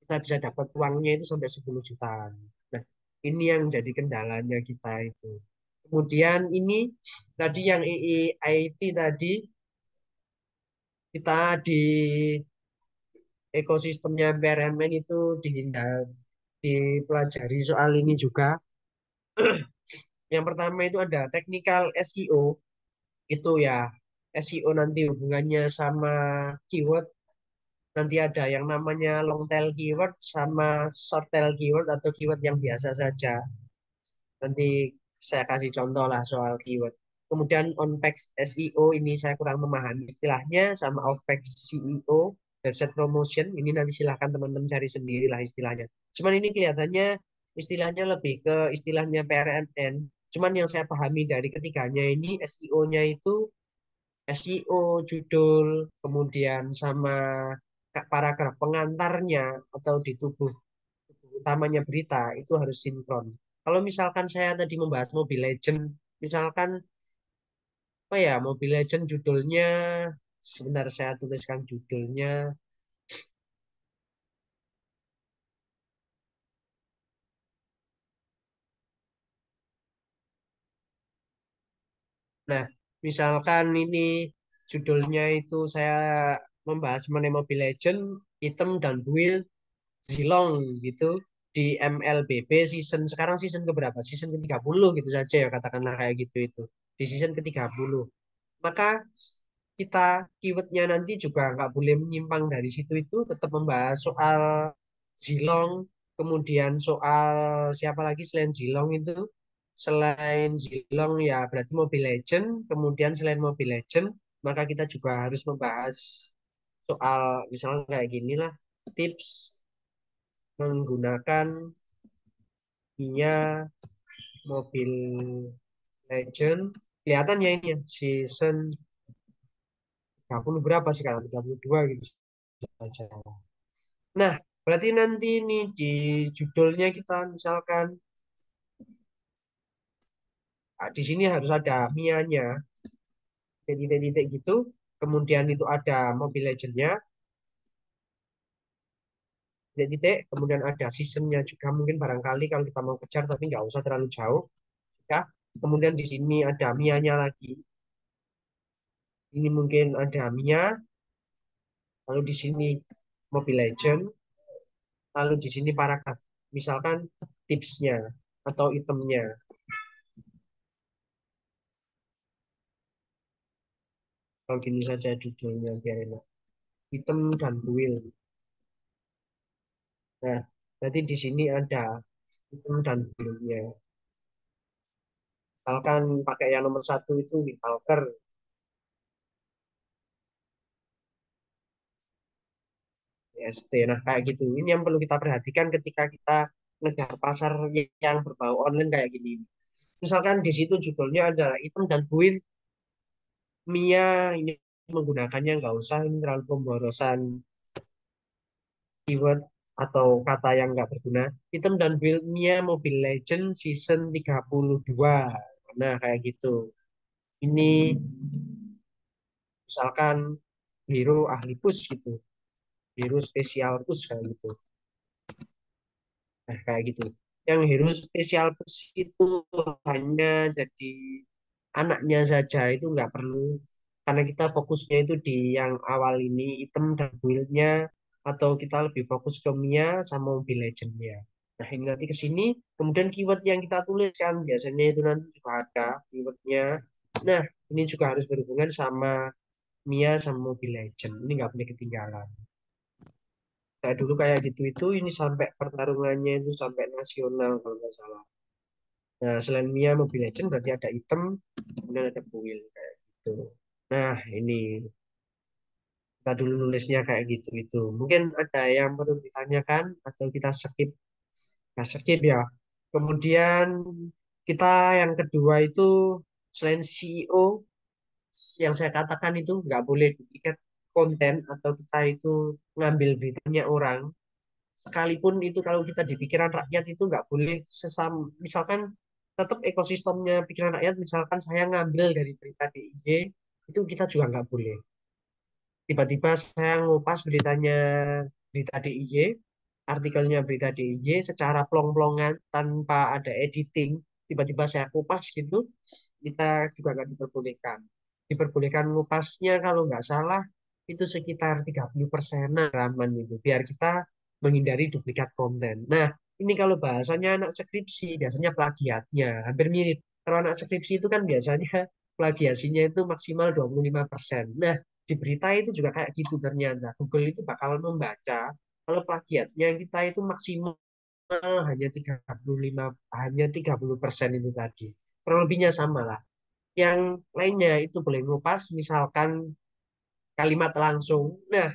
Kita bisa dapat uangnya itu sampai 10 jutaan. Nah, ini yang jadi kendalanya kita itu. Kemudian ini tadi yang EIT tadi kita di ekosistemnya BRMN itu dipelajari soal ini juga. Yang pertama itu ada technical SEO, itu ya SEO nanti hubungannya sama keyword. Nanti ada yang namanya long tail keyword sama short tail keyword atau keyword yang biasa saja. Nanti saya kasih contoh lah soal keyword. Kemudian on-page SEO ini saya kurang memahami istilahnya, sama off-page SEO, website promotion, ini nanti silahkan teman-teman cari sendiri lah istilahnya. Cuman ini kelihatannya istilahnya lebih ke istilahnya PRMN. Cuman yang saya pahami dari ketiganya ini SEO-nya itu SEO, judul, kemudian sama paragraf pengantarnya atau di tubuh utamanya berita itu harus sinkron. Kalau misalkan saya tadi membahas Mobile Legend, misalkan apa ya Mobile Legend judulnya, sebentar saya tuliskan judulnya. Nah, misalkan ini judulnya itu saya membahas mengenai Mobile Legend, item dan build Zilong gitu di MLBB season sekarang season keberapa? Season ke-30 gitu saja ya katakanlah kayak gitu itu. Di season ke-30. Maka kita keywordnya nanti juga nggak boleh menyimpang dari situ itu tetap membahas soal Zilong, kemudian soal siapa lagi selain Zilong itu, selain Zilong ya berarti Mobile Legend, kemudian selain Mobile Legend maka kita juga harus membahas soal misalnya kayak gini lah, tips menggunakan Mia Mobile Legend. Kelihatan ya ini ya, season 30 berapa sekarang? 32 gitu saja. Nah, berarti nanti ini di judulnya kita misalkan di sini harus ada Mia-nya, titik-titik gitu. Kemudian itu ada Mobile Legend-nya, titik-titik. Kemudian ada season-nya juga mungkin barangkali kalau kita mau kejar tapi nggak usah terlalu jauh. Ya. Kemudian di sini ada Mia-nya lagi. Ini mungkin ada Mia, lalu di sini Mobile Legend, lalu di sini paragraf. Misalkan tipsnya atau itemnya. Kalau gini saja judulnya biar enak. Item dan build. Nah, berarti di sini ada item dan build-nya. Misalkan pakai yang nomor satu itu Walker. ST. Nah, kayak gitu. Ini yang perlu kita perhatikan ketika kita ngejar pasar yang berbau online kayak gini. Misalkan di situ judulnya adalah item dan build Mia ini menggunakannya nggak usah ini terlalu pemborosan keyword atau kata yang nggak berguna. Item dan build Mia Mobile Legend Season 32. Nah, kayak gitu. Ini misalkan hero ahli push gitu. Hero spesial push kayak gitu. Nah, kayak gitu. Yang hero spesial push itu hanya jadi anaknya saja, itu nggak perlu. Karena kita fokusnya itu di yang awal ini, item dan build-nya, atau kita lebih fokus ke Mia sama Mobile Legend-nya. Nah, ini nanti ke sini, kemudian keyword yang kita tuliskan, biasanya itu nanti juga ada keywordnya. Nah, ini juga harus berhubungan sama Mia sama Mobile Legend. Ini nggak boleh ketinggalan. Kayak dulu kayak gitu itu ini sampai pertarungannya itu sampai nasional kalau nggak salah. Nah, selain Mia Mobile Legend berarti ada item, kemudian ada build kayak gitu. Nah, ini kita dulu nulisnya kayak gitu itu. Mungkin ada yang perlu ditanyakan atau kita skip? Nah, skip ya. Kemudian kita yang kedua itu selain CEO yang saya katakan itu nggak boleh duplikat konten atau kita itu ngambil beritanya orang sekalipun itu kalau kita di pikiran rakyat itu nggak boleh sesam misalkan tetap ekosistemnya pikiran rakyat misalkan saya ngambil dari berita DIY itu kita juga nggak boleh tiba-tiba saya ngupas beritanya berita DIY artikelnya berita DIY secara plong-plongan tanpa ada editing tiba-tiba saya kupas gitu kita juga nggak diperbolehkan diperbolehkan ngupasnya kalau nggak salah itu sekitar 30% halaman itu biar kita menghindari duplikat konten. Nah, ini kalau bahasanya anak skripsi biasanya plagiatnya hampir mirip. Kalau anak skripsi itu kan biasanya plagiasinya itu maksimal 25%. Nah, di berita itu juga kayak gitu ternyata. Google itu bakal membaca kalau plagiatnya kita itu maksimal hanya 35 hanya 30% itu tadi. Kurang lebihnya sama lah. Yang lainnya itu boleh ngupas misalkan kalimat langsung. Nah,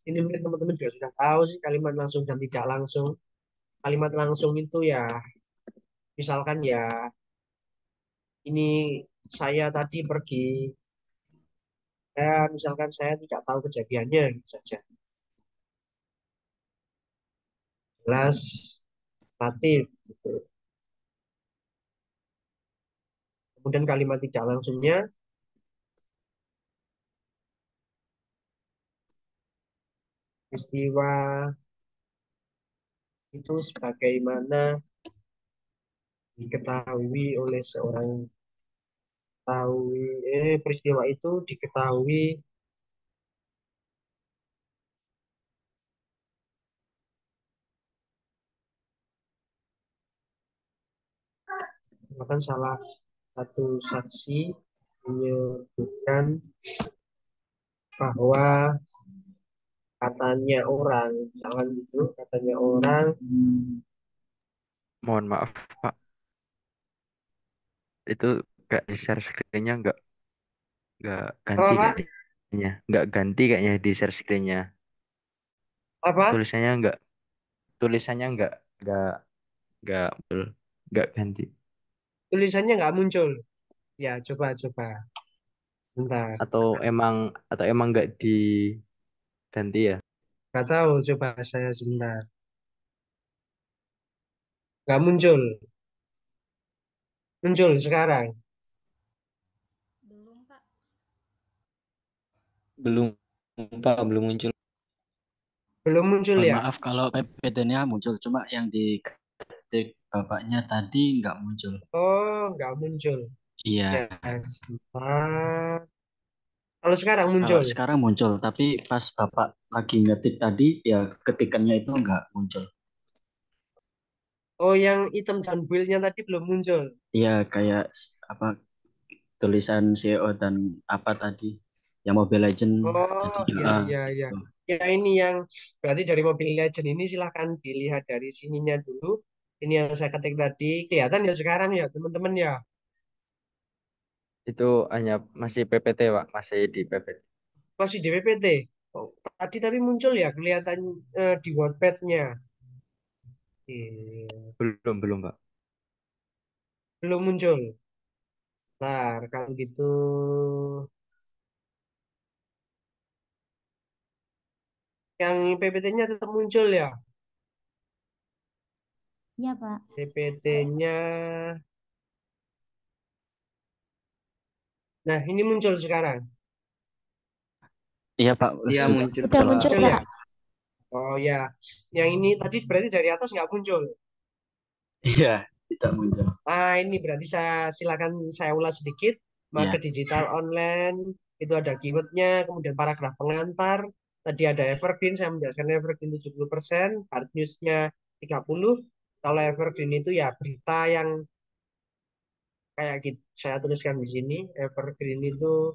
ini mungkin teman-teman juga sudah tahu sih kalimat langsung dan tidak langsung. Kalimat langsung itu ya misalkan ya ini saya tadi pergi saya misalkan saya tidak tahu kejadiannya gitu saja. Jelas relatif gitu. Kemudian kalimat tidak langsungnya peristiwa itu sebagaimana diketahui oleh seorang tahu peristiwa itu diketahui bahkan salah satu saksi menyebutkan bahwa katanya orang jangan gitu katanya orang Mohon maaf, Pak. Itu gak di share screen-nya nggak apa ganti Pak? kayaknya. Nggak ganti kayaknya di share screen-nya. Apa? Tulisannya nggak tulisannya nggak betul. nggak ganti. Tulisannya nggak muncul. Ya, coba. Bentar. Atau emang nggak diganti ya? Nggak tahu, coba saya sebentar. Nggak muncul. Muncul sekarang. Belum, Pak. Belum, Pak, belum muncul. Belum muncul Mohon ya? maaf kalau PPT-nya muncul, cuma yang di ketik bapaknya tadi nggak muncul. Oh, nggak muncul. Iya, Ya, sebentar. Kalau sekarang kalau muncul. sekarang muncul, tapi pas bapak lagi ngetik tadi, ya ketikannya itu nggak muncul. Oh, yang item dan build-nya tadi belum muncul. Iya, kayak apa tulisan CEO dan apa tadi, yang Mobile Legend itu Oh, juga. iya, iya, iya. Gitu. Ya, ini yang berarti dari Mobile Legend ini silahkan dilihat dari sininya dulu. Ini yang saya ketik tadi. Kelihatan ya sekarang ya, teman-teman ya. Itu hanya masih PPT, Pak, masih di PPT. Masih di PPT. Oh, tadi tapi muncul ya kelihatan di Wattpad-nya. Iya, Belum, Pak. belum muncul. Ntar, kalau gitu yang PPT-nya tetap muncul ya. Iya, Pak. PPT-nya. Nah, ini muncul sekarang. Iya Pak, Iya, sudah muncul. Udah muncul. muncul, Muncul ya? Pak. Oh ya. Yang ini tadi berarti dari atas nggak muncul. Iya, tidak muncul. Ah, ini berarti silakan saya ulas sedikit. Iya, Market digital online itu ada keywordnya, kemudian paragraf pengantar. Tadi ada evergreen, saya menjelaskan evergreen 70%, hard news-nya 30. Kalau evergreen itu ya berita yang kayak gitu. Saya tuliskan di sini, evergreen itu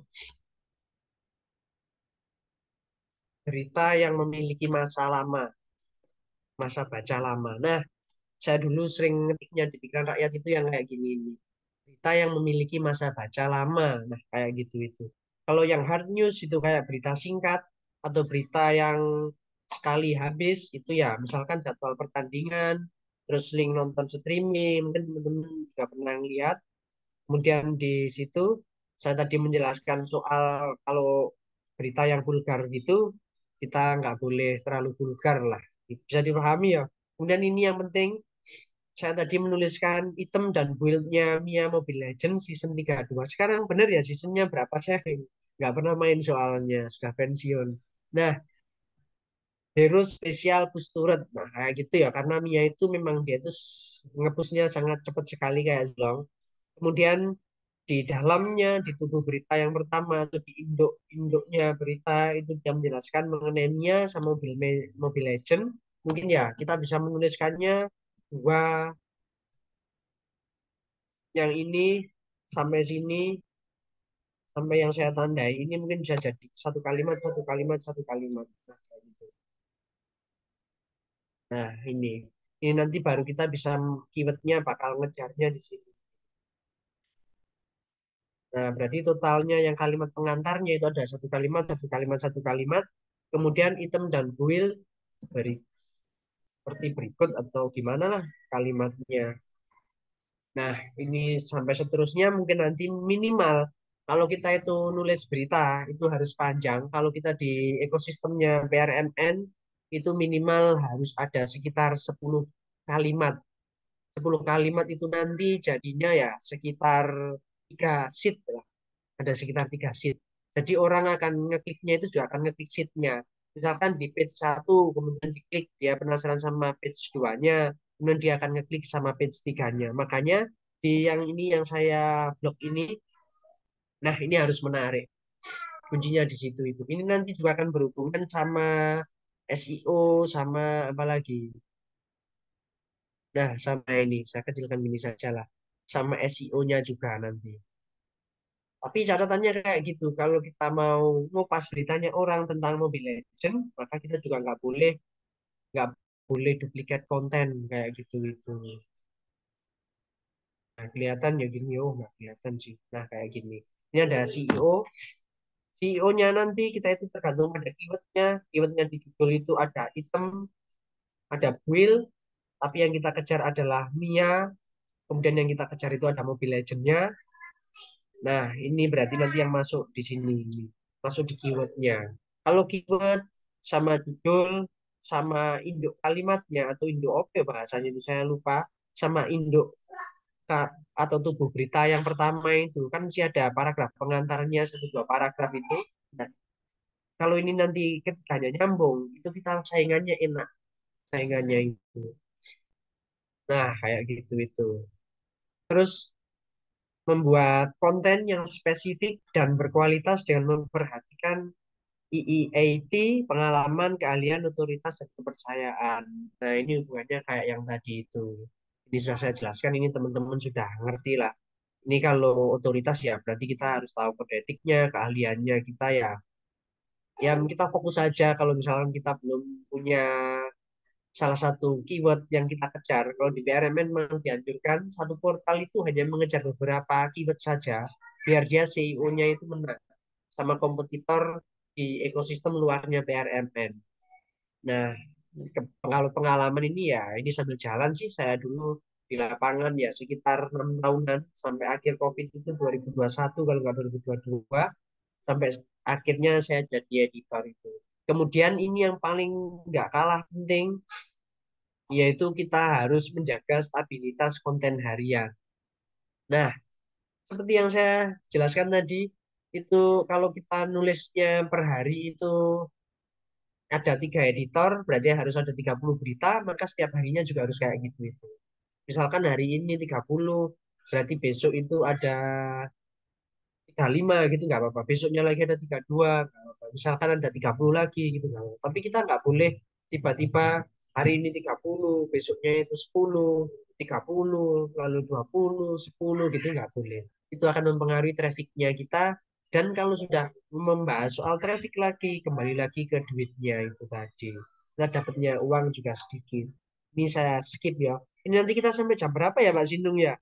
berita yang memiliki masa lama, masa baca lama. Nah, saya dulu sering ngetiknya di pikiran rakyat itu yang kayak gini ini. Berita yang memiliki masa baca lama. Nah, kayak gitu itu. Kalau yang hard news itu kayak berita singkat atau berita yang sekali habis itu ya, misalkan jadwal pertandingan, terus link nonton streaming, mungkin teman-teman juga pernah lihat. Kemudian di situ saya tadi menjelaskan soal kalau berita yang vulgar gitu, kita nggak boleh terlalu vulgar lah. Bisa dipahami ya. Kemudian ini yang penting, saya tadi menuliskan item dan build-nya Mia Mobile Legends season 32. Sekarang benar ya seasonnya berapa saya nggak pernah main soalnya, sudah pensiun. Nah, hero spesial push turret. Nah, kayak gitu ya, karena Mia itu memang dia itu ngepushnya sangat cepat sekali kayak Zlong. Kemudian di dalamnya, di tubuh berita yang pertama, atau di induknya berita itu dia menjelaskan mengenai Mia sama Mobile Legend. Mungkin ya, kita bisa menuliskannya dua yang ini sampai sini sampai yang saya tandai ini mungkin bisa jadi satu kalimat nah, kayak gitu. Nah, ini nanti baru kita bisa keywordnya bakal ngejarnya di sini. Nah, berarti totalnya yang kalimat pengantarnya itu ada satu kalimat, kemudian item dan build dari seperti berikut atau gimana lah kalimatnya. Nah, ini sampai seterusnya mungkin nanti minimal kalau kita itu nulis berita itu harus panjang. Kalau kita di ekosistemnya PRMN itu minimal harus ada sekitar 10 kalimat. 10 kalimat itu nanti jadinya ya sekitar 3 sheet lah. Ada sekitar 3 sheet. Jadi orang akan ngekliknya itu juga akan ngeklik sheetnya. Misalkan di page 1 kemudian diklik dia penasaran sama page 2-nya, kemudian dia akan ngeklik sama page 3-nya. Makanya di yang ini yang saya blog ini, nah ini harus menarik. Kuncinya di situ itu. Ini nanti juga akan berhubungan sama SEO sama apa lagi. Nah, sama ini saya kecilkan ini saja lah. Sama SEO-nya juga nanti. Tapi catatannya kayak gitu. Kalau kita mau ngupas beritanya orang tentang Mobile Legend, maka kita juga nggak boleh duplikat konten kayak gitu itu. Nah, kelihatan ya gini, oh nggak kelihatan sih. Nah, kayak gini. Ini ada CEO. CEO-nya nanti kita itu tergantung pada keywordnya. Keywordnya di Google itu ada item, ada build, tapi yang kita kejar adalah Mia. kemudian yang kita kejar itu ada Mobile Legends-nya. Nah, ini berarti nanti yang masuk di sini, masuk di keywordnya. Kalau keyword sama judul, sama induk kalimatnya atau induk apa ya bahasanya itu saya lupa, sama induk atau tubuh berita yang pertama itu kan masih ada paragraf pengantarnya satu dua paragraf itu. Nah, kalau ini nanti ketiganya nyambung, itu kita saingannya enak, saingannya itu. Nah, kayak gitu itu. Terus membuat konten yang spesifik dan berkualitas dengan memperhatikan EEAT, pengalaman, keahlian, otoritas, dan kepercayaan. Nah, ini hubungannya kayak yang tadi itu. Ini sudah saya jelaskan, ini teman-teman sudah ngerti lah. Ini kalau otoritas ya berarti kita harus tahu kode etiknya, keahliannya kita ya. Ya kita fokus saja kalau misalkan kita belum punya salah satu keyword yang kita kejar. Kalau di PRMN memang dianjurkan satu portal itu hanya mengejar beberapa keyword saja, biar dia CEO-nya itu menang sama kompetitor di ekosistem luarnya PRMN. Nah, kalau pengalaman ini ya, ini sambil jalan sih, saya dulu di lapangan ya sekitar 6 tahunan sampai akhir COVID itu 2021 kalau nggak 2022 sampai akhirnya saya jadi editor itu. Kemudian ini yang paling nggak kalah penting yaitu kita harus menjaga stabilitas konten harian. Nah, seperti yang saya jelaskan tadi, itu kalau kita nulisnya per hari itu ada 3 editor, berarti harus ada 30 berita, maka setiap harinya juga harus kayak gitu itu. Misalkan hari ini 30, berarti besok itu ada 35 gitu nggak apa-apa. Besoknya lagi ada 32, nggak apa-apa. Misalkan ada 30 lagi gitu nggak apa-apa. Tapi kita nggak boleh tiba-tiba hari ini 30, besoknya itu 10, 30, lalu 20, 10 gitu nggak boleh. Itu akan mempengaruhi trafficnya kita. Dan kalau sudah membahas soal traffic lagi, kembali lagi ke duitnya itu tadi. Kita dapatnya uang juga sedikit. Ini saya skip ya. Ini nanti kita sampai jam berapa ya Pak Sindung ya?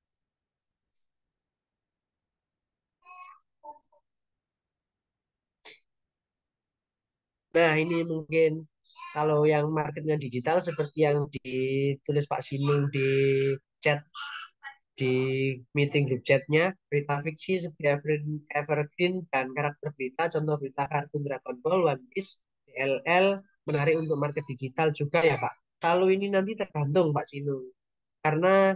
Nah, ini mungkin kalau yang marketnya digital seperti yang ditulis Pak Sinung di chat di meeting group chatnya, berita fiksi seperti Evergreen dan karakter berita, contoh berita kartun Dragon Ball, One Piece, DLL, menarik untuk market digital juga ya Pak. Kalau ini nanti tergantung Pak Sinung. Karena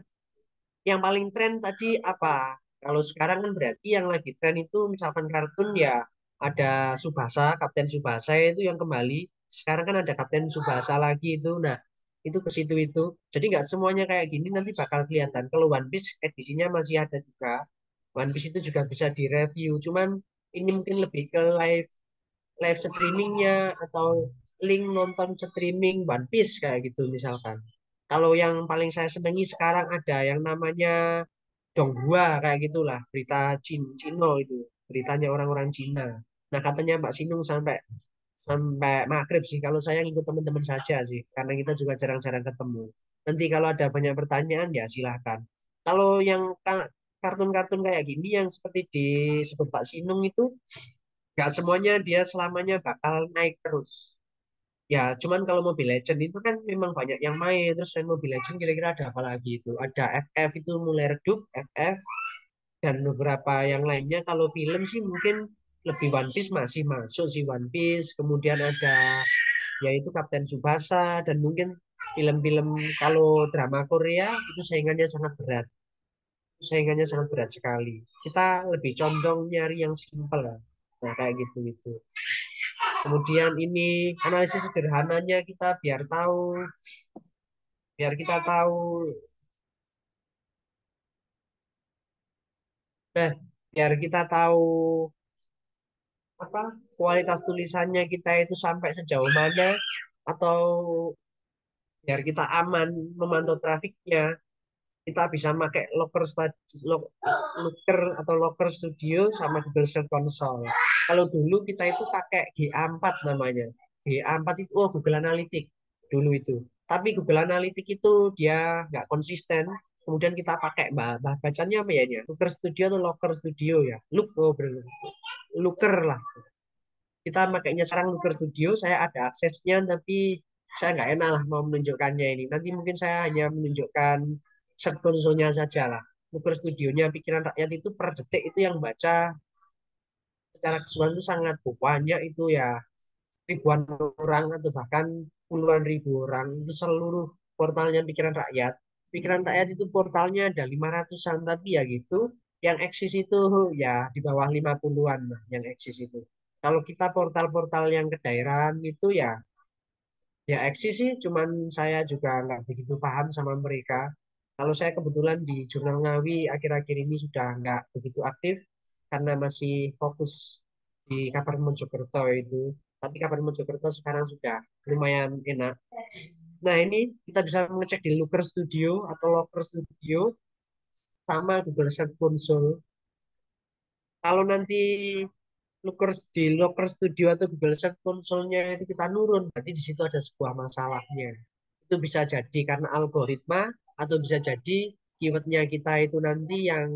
yang paling tren tadi apa? Kalau sekarang kan berarti yang lagi tren itu misalkan kartun ya ada Subasa, Kapten Subasa itu yang kembali. Sekarang kan ada Kapten Subasa lagi itu. Nah, itu ke situ itu. Jadi nggak semuanya kayak gini nanti bakal kelihatan. Kalau One Piece edisinya masih ada juga. One Piece itu juga bisa direview. Cuman ini mungkin lebih ke live live streamingnya atau link nonton streaming One Piece kayak gitu misalkan. Kalau yang paling saya senangi sekarang ada yang namanya Donghua kayak gitulah berita Cino itu beritanya orang-orang Cina. Nah katanya Mbak Sinung sampai sampai maghrib sih kalau saya ngikut teman-teman saja sih karena kita juga jarang-jarang ketemu. Nanti kalau ada banyak pertanyaan ya silahkan. Kalau yang kartun-kartun kayak gini yang seperti disebut Pak Sinung itu nggak semuanya dia selamanya bakal naik terus. Ya, cuman kalau Mobile Legend itu kan memang banyak yang main. Terus selain Mobile Legend kira-kira ada apa lagi itu? Ada FF itu mulai redup, FF dan beberapa yang lainnya. Kalau film sih mungkin lebih One Piece masih masuk sih One Piece. Kemudian ada yaitu Kapten Tsubasa dan mungkin film-film kalau drama Korea itu saingannya sangat berat. Saingannya sangat berat sekali. Kita lebih condong nyari yang simpel lah. Nah, kayak gitu itu. Kemudian ini analisis sederhananya kita biar kita tahu. Nah, biar kita tahu apa kualitas tulisannya kita itu sampai sejauh mana atau biar kita aman memantau trafiknya, kita bisa pakai Looker atau Locker Studio sama Google Search Console. Kalau dulu kita itu pakai GA4 namanya. GA4 itu Google Analytics dulu itu. Tapi Google Analytics itu dia nggak konsisten. Kemudian kita pakai bacanya apa ya ini? Looker Studio atau Locker Studio ya? Looker lah. Kita makainya sekarang Looker Studio. Saya ada aksesnya, tapi saya nggak enak lah mau menunjukkannya ini. Nanti mungkin saya hanya menunjukkan search konsolnya saja lah. Looker Studionya Pikiran Rakyat itu per detik itu yang baca secara keseluruhan itu sangat banyak, itu ya ribuan orang atau bahkan puluhan ribu orang. Itu seluruh portalnya Pikiran Rakyat. Pikiran Rakyat itu portalnya ada 500-an, tapi ya gitu, yang eksis itu ya di bawah 50-an lah yang eksis itu. Kalau kita portal-portal yang kedaerahan itu ya eksis sih, cuman saya juga nggak begitu paham sama mereka. Kalau saya kebetulan di Jurnal Ngawi akhir-akhir ini sudah nggak begitu aktif karena masih fokus di Kabar Mojokerto itu. Tapi Kabar Mojokerto sekarang sudah lumayan enak. Nah, ini kita bisa mengecek di Looker Studio atau Locker Studio sama Google Search Console. Kalau nanti di Locker Studio atau Google Search Console-nya itu kita nurun, berarti di situ ada sebuah masalahnya. Itu bisa jadi karena algoritma atau bisa jadi keywordnya kita itu nanti yang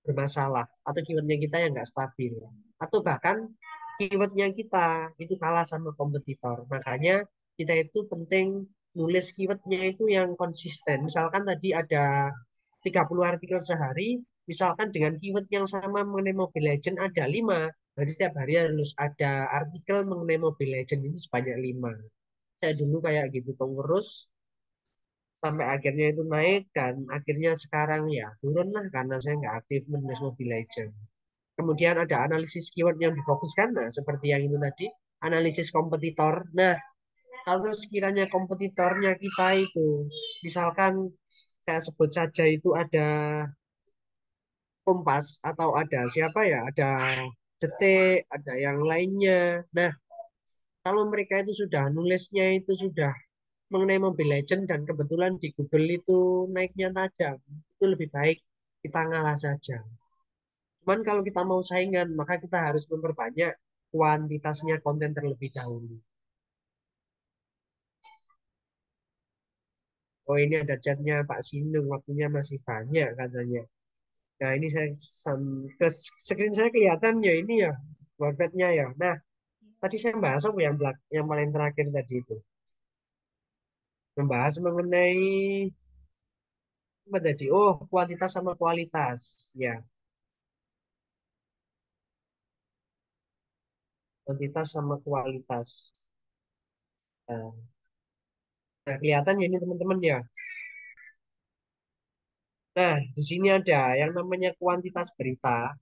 bermasalah atau keywordnya kita yang nggak stabil. Atau bahkan keywordnya kita itu kalah sama kompetitor. Makanya kita itu penting nulis keywordnya itu yang konsisten. Misalkan tadi ada 30 artikel sehari, misalkan dengan keyword yang sama mengenai Mobile Legends ada 5, berarti setiap hari harus ada artikel mengenai Mobile Legends itu sebanyak 5. Saya dulu kayak gitu terus sampai akhirnya itu naik dan akhirnya sekarang ya turun lah karena saya nggak aktif menulis Mobile Legends. Kemudian ada analisis keyword yang difokuskan, nah seperti yang itu tadi, analisis kompetitor. Nah, kalau sekiranya kompetitornya kita itu, misalkan saya sebut saja itu ada Kompas atau ada siapa ya, ada Detik, ada yang lainnya. Nah, kalau mereka itu sudah nulisnya itu sudah mengenai Mobile Legends dan kebetulan di Google itu naiknya tajam, itu lebih baik kita ngalah saja. Cuman kalau kita mau saingan, maka kita harus memperbanyak kuantitasnya konten terlebih dahulu. Oh, ini ada chatnya Pak Sinung, waktunya masih banyak katanya. Nah, ini saya ke screen saya kelihatan ya ini ya, wordpadnya ya. Nah, tadi saya bahas apa yang paling terakhir tadi itu. Membahas mengenai apa tadi? Oh, kuantitas sama kualitas. Ya, kuantitas sama kualitas. Nah, nah, kelihatan ya ini teman-teman ya. Nah, di sini ada yang namanya kuantitas berita.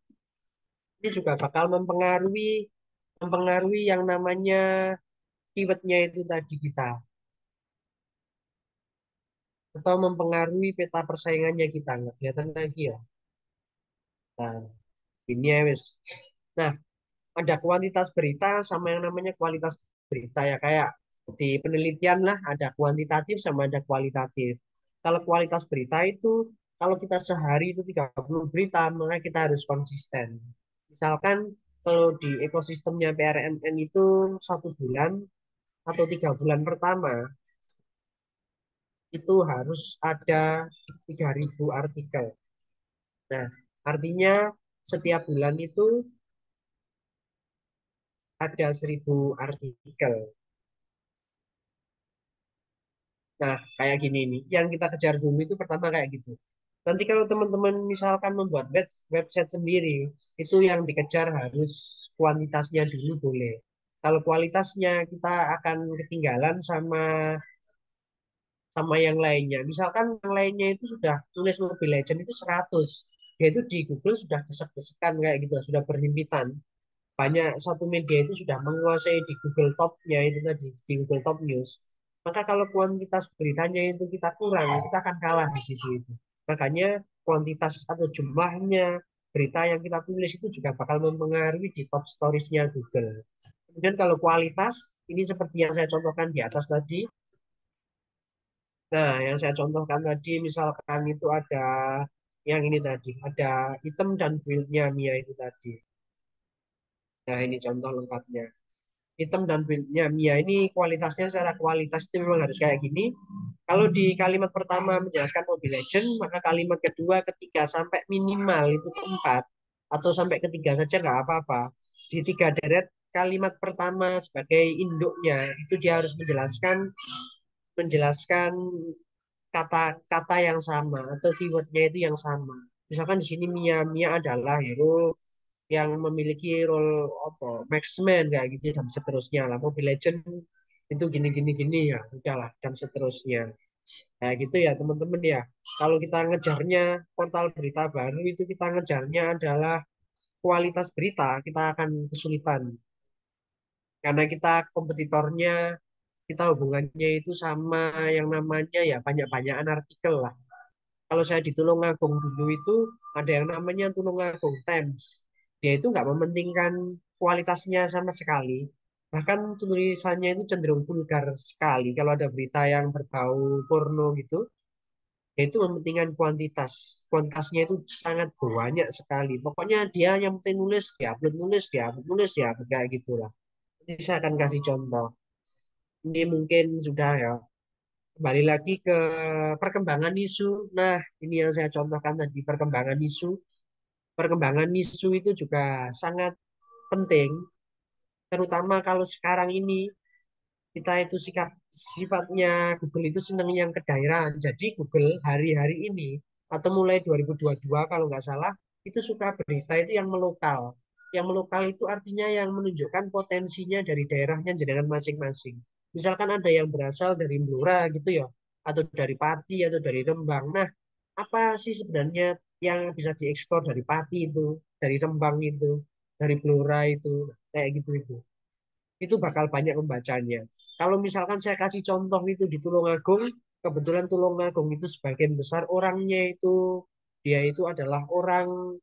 Ini juga bakal mempengaruhi mempengaruhi yang namanya keywordnya itu tadi kita, atau mempengaruhi peta persaingannya kita. Nggak kelihatan lagi ya. Nah, ini ya wes. Nah, ada kuantitas berita sama yang namanya kualitas berita ya, kayak di penelitian lah ada kuantitatif sama ada kualitatif. Kalau kualitas berita itu kalau kita sehari itu 30 berita, maka kita harus konsisten. Misalkan kalau di ekosistemnya PRMN itu 1 bulan atau 3 bulan pertama itu harus ada 3.000 artikel. Nah, artinya setiap bulan itu ada 1.000 artikel. Nah, kayak gini nih. Yang kita kejar dulu itu pertama kayak gitu. Nanti kalau teman-teman misalkan membuat website sendiri, itu yang dikejar harus kuantitasnya dulu boleh. Kalau kualitasnya kita akan ketinggalan sama sama yang lainnya. Misalkan yang lainnya itu sudah tulis Mobile Legends itu 100, yaitu di Google sudah desek-desekan kayak gitu, sudah berhimpitan. Banyak satu media itu sudah menguasai di Google Top-nya itu tadi, di Google Top News. Maka kalau kuantitas beritanya itu kita kurang, kita akan kalah di situ itu. Makanya kuantitas atau jumlahnya berita yang kita tulis itu juga bakal mempengaruhi di top stories-nya Google. Kemudian kalau kualitas, ini seperti yang saya contohkan di atas tadi. Nah, yang saya contohkan tadi, misalkan itu ada yang ini tadi, ada item dan build-nya Mia itu tadi. Nah, ini contoh lengkapnya. Item dan build-nya Mia ini kualitasnya secara kualitas itu memang harus kayak gini. Kalau di kalimat pertama menjelaskan Mobile Legend, maka kalimat kedua, ketiga, sampai minimal itu keempat, atau sampai ketiga saja nggak apa-apa. Di 3 deret kalimat pertama sebagai induknya, itu dia harus menjelaskan menjelaskan kata-kata yang sama atau keywordnya itu yang sama. Misalkan di sini Mia, Mia adalah hero yang memiliki role apa marksman kayak gitu dan seterusnya lah. Mobile Legend itu gini gini gini ya sudahlah dan seterusnya kayak gitu ya teman-teman ya. Kalau kita ngejarnya portal berita baru itu kita ngejarnya adalah kualitas berita, kita akan kesulitan karena kita kompetitornya, kita hubungannya itu sama yang namanya ya banyak-banyakan artikel lah. Kalau saya di Tulungagung dulu itu ada yang namanya Tulungagung Times. Dia itu nggak mementingkan kualitasnya sama sekali. Bahkan tulisannya itu cenderung vulgar sekali. Kalau ada berita yang berbau porno gitu, dia itu mementingkan kuantitas. Kuantitasnya itu sangat banyak sekali. Pokoknya dia yang penting nulis, diupload nulis, diupload nulis, diupload kayak gitulah. Ini saya akan kasih contoh. Ini mungkin sudah ya. Kembali lagi ke perkembangan isu. Nah, ini yang saya contohkan tadi, perkembangan isu. Perkembangan isu itu juga sangat penting, terutama kalau sekarang ini kita itu sifatnya Google itu senang yang kedaerahan. Jadi Google hari-hari ini atau mulai 2022 kalau nggak salah itu suka berita itu yang melokal. Yang melokal itu artinya yang menunjukkan potensinya dari daerahnya jenengan masing-masing. Misalkan ada yang berasal dari Blora gitu ya, atau dari Pati atau dari Rembang. Nah, apa sih sebenarnya yang bisa diekspor dari Pati itu, dari Rembang itu, dari Blora itu, kayak gitu itu. Itu bakal banyak membacanya. Kalau misalkan saya kasih contoh itu di Tulungagung, kebetulan Tulungagung itu sebagian besar orangnya itu dia itu adalah orang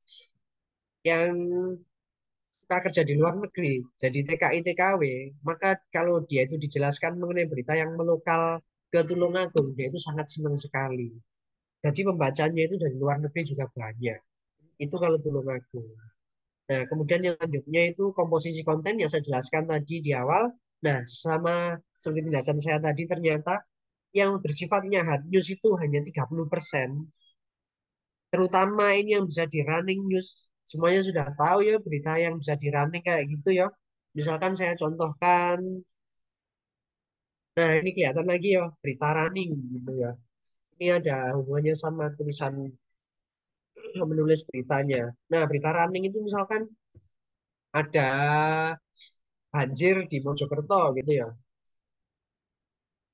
yang suka kerja di luar negeri, jadi TKI TKW, maka kalau dia itu dijelaskan mengenai berita yang melokal ke Tulungagung, dia itu sangat senang sekali. Jadi pembacanya itu dari luar negeri juga banyak. Itu kalau Tulungagung. Nah, kemudian yang lanjutnya itu komposisi konten yang saya jelaskan tadi di awal. Nah, sama seperti penjelasan saya tadi, ternyata yang bersifatnya hard news itu hanya 30%. Terutama ini yang bisa di running news. Semuanya sudah tahu ya berita yang bisa di running kayak gitu ya. Misalkan saya contohkan, nah ini kelihatan lagi ya, berita running gitu ya. Ini ada hubungannya sama tulisan menulis beritanya. Nah, berita running itu misalkan ada banjir di Mojokerto gitu ya.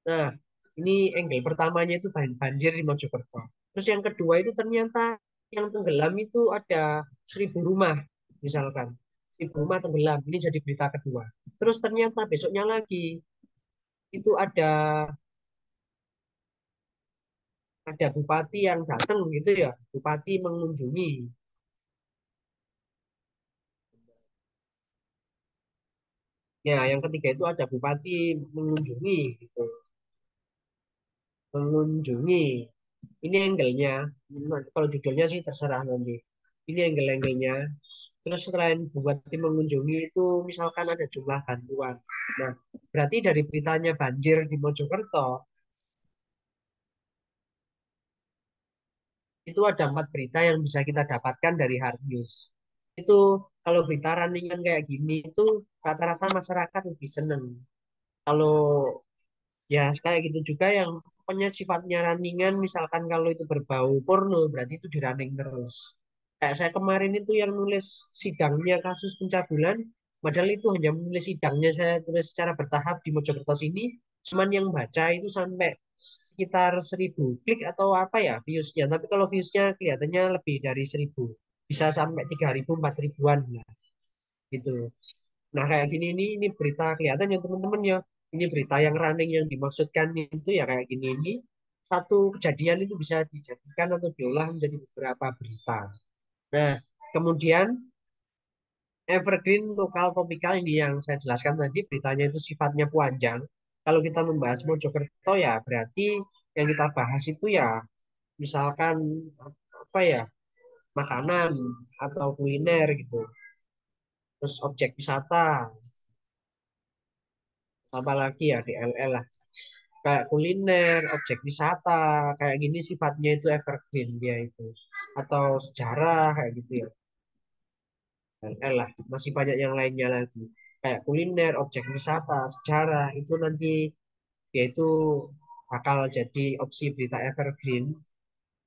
Nah, ini angle pertamanya itu banjir di Mojokerto. Terus yang kedua itu ternyata yang tenggelam itu ada 1.000 rumah, misalkan. 1.000 rumah tenggelam. Ini jadi berita kedua. Terus ternyata besoknya lagi itu ada bupati yang datang gitu ya. Bupati mengunjungi. Ya, yang ketiga itu ada bupati mengunjungi gitu. Mengunjungi. Ini angle-nya. Nah, kalau judulnya sih terserah nanti. Ini angle-angle-nya. Terus selain bupati mengunjungi itu misalkan ada jumlah bantuan. Nah, berarti dari beritanya banjir di Mojokerto itu ada 4 berita yang bisa kita dapatkan dari hard news. Itu kalau berita runningan kayak gini itu rata-rata masyarakat lebih seneng. Kalau ya kayak gitu juga yang pokoknya sifatnya runningan, misalkan kalau itu berbau porno berarti itu di running terus. Kayak saya kemarin itu yang nulis sidangnya kasus pencabulan, padahal itu hanya menulis sidangnya saya tulis secara bertahap di Mojokerto sini, cuman yang baca itu sampai sekitar 1.000 klik atau apa ya viewsnya. Tapi kalau viewsnya kelihatannya lebih dari 1.000, bisa sampai 3.000, 4.000-an lah gitu. Nah, kayak gini ini berita kelihatan ya teman-teman ya. Ini berita yang running yang dimaksudkan itu ya kayak gini ini. Satu kejadian itu bisa dijadikan atau diolah menjadi beberapa berita. Nah, kemudian evergreen lokal topikal ini yang saya jelaskan tadi beritanya itu sifatnya panjang. Kalau kita membahas Mojokerto ya berarti yang kita bahas itu ya misalkan apa ya makanan atau kuliner gitu. Terus objek wisata, apa lagi ya di LL lah. Kayak kuliner, objek wisata, kayak gini sifatnya itu evergreen dia itu. Atau sejarah kayak gitu ya. LL lah, masih banyak yang lainnya lagi. Kayak kuliner, objek wisata, sejarah itu nanti yaitu bakal jadi opsi berita evergreen.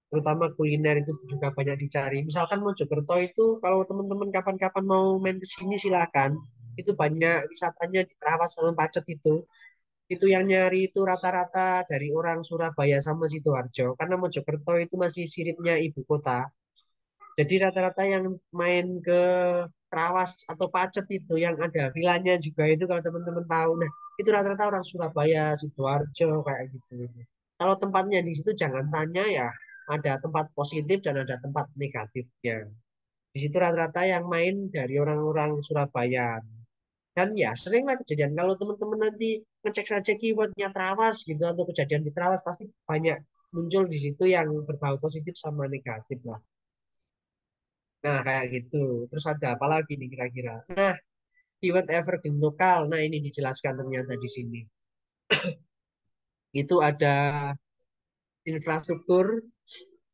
Terutama kuliner itu juga banyak dicari. Misalkan Mojokerto itu kalau teman-teman kapan-kapan mau main ke sini silakan. Itu banyak wisatanya di Trawas sama Pacet itu. Itu yang nyari itu rata-rata dari orang Surabaya sama Sidoarjo. Karena Mojokerto itu masih siripnya ibu kota. Jadi rata-rata yang main ke Trawas atau Pacet itu yang ada vilanya juga itu kalau teman-teman tahu. Nah, itu rata-rata orang Surabaya, Sidoarjo kayak gitu. Kalau tempatnya di situ jangan tanya ya, ada tempat positif dan ada tempat negatifnya. Di situ rata-rata yang main dari orang-orang Surabaya. Dan ya seringlah kejadian kalau teman-teman nanti ngecek saja keywordnya Trawas gitu atau kejadian di Trawas pasti banyak muncul di situ yang berbau positif sama negatif lah. Nah, kayak gitu. Terus ada apa lagi nih kira-kira? Nah, keyword evergreen lokal. Nah, ini dijelaskan ternyata di sini. Itu ada infrastruktur,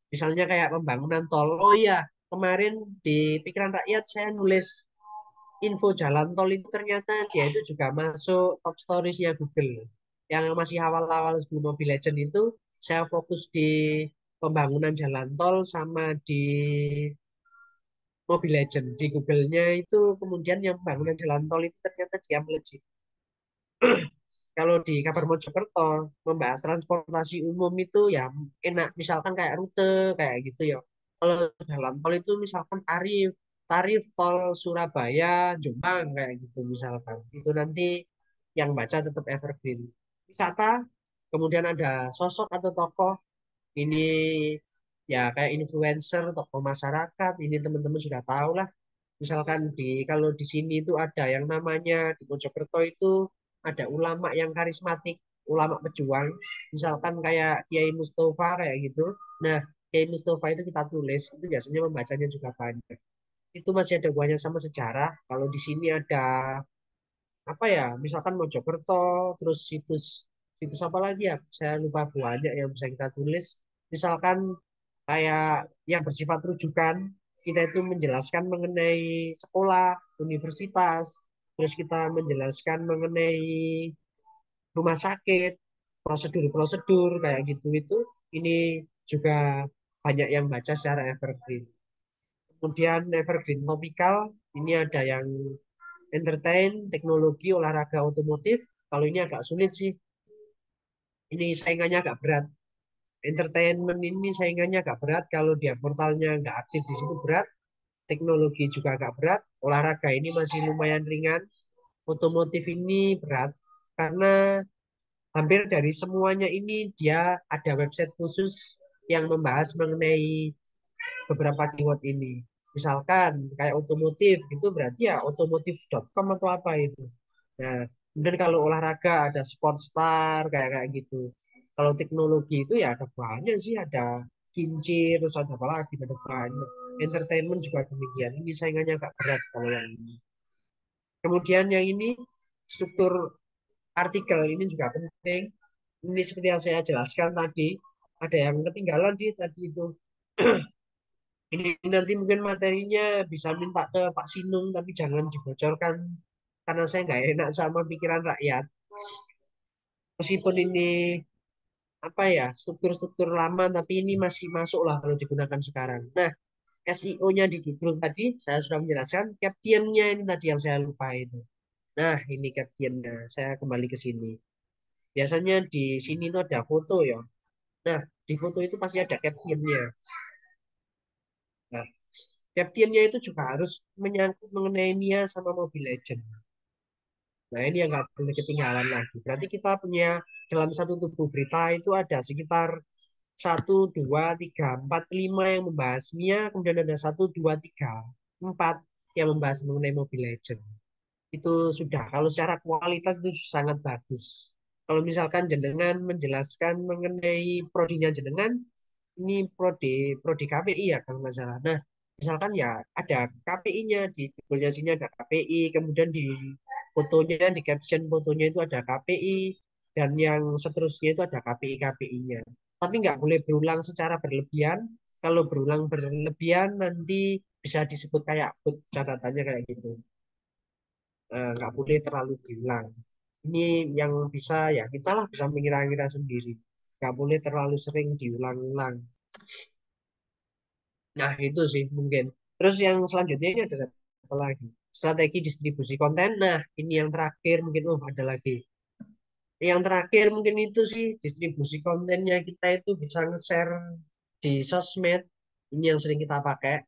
misalnya kayak pembangunan tol. Oh iya, kemarin di pikiran rakyat saya nulis info jalan tol itu ternyata dia itu juga masuk top storiesnya Google. Yang masih awal-awal sebelum Mobile Legend itu, saya fokus di pembangunan jalan tol sama di Mobile Legend. Di Google-nya itu kemudian yang pembangunan jalan tol itu ternyata dia melejit. Kalau di kabar Mojokerto membahas transportasi umum itu ya enak, misalkan kayak rute kayak gitu ya. Kalau jalan tol itu misalkan tarif tarif tol Surabaya Jombang kayak gitu misalkan. Itu nanti yang baca tetap evergreen. Wisata, kemudian ada sosok atau tokoh ini ya kayak influencer, tokoh masyarakat, ini teman-teman sudah tahu lah. Misalkan kalau di sini itu ada yang namanya di Mojokerto itu ada ulama yang karismatik, ulama pejuang, misalkan kayak Kiai Mustafa kayak gitu. Nah, Kiai Mustafa itu kita tulis, itu biasanya membacanya juga banyak. Itu masih ada hubungannya sama sejarah. Kalau di sini ada apa ya, misalkan Mojokerto, terus situs situs apa lagi ya? Saya lupa banyak yang bisa kita tulis. Misalkan kayak yang bersifat rujukan, kita itu menjelaskan mengenai sekolah, universitas, terus kita menjelaskan mengenai rumah sakit, prosedur-prosedur kayak gitu itu ini juga banyak yang baca secara evergreen. Kemudian evergreen topikal, ini ada yang entertain, teknologi, olahraga, otomotif. Kalau ini agak sulit sih. Ini saingannya agak berat. Entertainment ini saingannya agak berat. Kalau dia portalnya nggak aktif di situ berat. Teknologi juga agak berat. Olahraga ini masih lumayan ringan. Otomotif ini berat karena hampir dari semuanya ini dia ada website khusus yang membahas mengenai beberapa keyword ini. Misalkan kayak otomotif itu berarti ya otomotif.com atau apa itu. Nah, kemudian kalau olahraga ada Sportstar kayak kayak gitu. Kalau teknologi itu ya ada banyak sih, ada kincir, terus ada apa lagi, ada banyak. Entertainment juga demikian. Ini saingannya agak berat kalau yang ini. Kemudian yang ini struktur artikel ini juga penting. Ini seperti yang saya jelaskan tadi, ada yang ketinggalan di tadi itu. Ini nanti mungkin materinya bisa minta ke Pak Sinung, tapi jangan dibocorkan karena saya nggak enak sama pikiran rakyat. Meskipun ini apa ya struktur-struktur lama, tapi ini masih masuk lah kalau digunakan sekarang. Nah, SEO-nya di Google tadi saya sudah menjelaskan. Caption-nya ini tadi yang saya lupa itu. Nah, ini caption-nya. Saya kembali ke sini. Biasanya di sini itu ada foto ya. Nah, di foto itu pasti ada caption-nya. Nah, caption-nya itu juga harus menyangkut mengenai Mia sama Mobile Legends. Nah, ini yang nggak boleh ketinggalan lagi. Berarti kita punya dalam satu tubuh berita itu ada sekitar satu, dua, tiga, empat, lima yang membahas Mia, kemudian ada satu, dua, tiga, empat yang membahas mengenai Mobile Legends. Itu sudah, kalau secara kualitas itu sangat bagus. Kalau misalkan jenengan menjelaskan mengenai prodinya jenengan, ini prodi KPI ya kalau nggak salah. Nah, misalkan ya ada KPI-nya di judulnya sini ada KPI, kemudian di fotonya di caption fotonya itu ada KPI dan yang seterusnya itu ada KPI KPI-nya. Tapi nggak boleh berulang secara berlebihan. Kalau berulang berlebihan nanti bisa disebut kayak bot catatannya kayak gitu. Nggak boleh terlalu berulang. Ini yang bisa ya kita lah bisa mengira-ngira sendiri. nggak boleh terlalu sering diulang-ulang. Nah, itu sih mungkin. Terus yang selanjutnya ini ada apa lagi? Strategi distribusi konten. Nah, ini yang terakhir mungkin ada lagi. Yang terakhir mungkin itu sih distribusi kontennya kita itu bisa nge-share di sosmed. Ini yang sering kita pakai.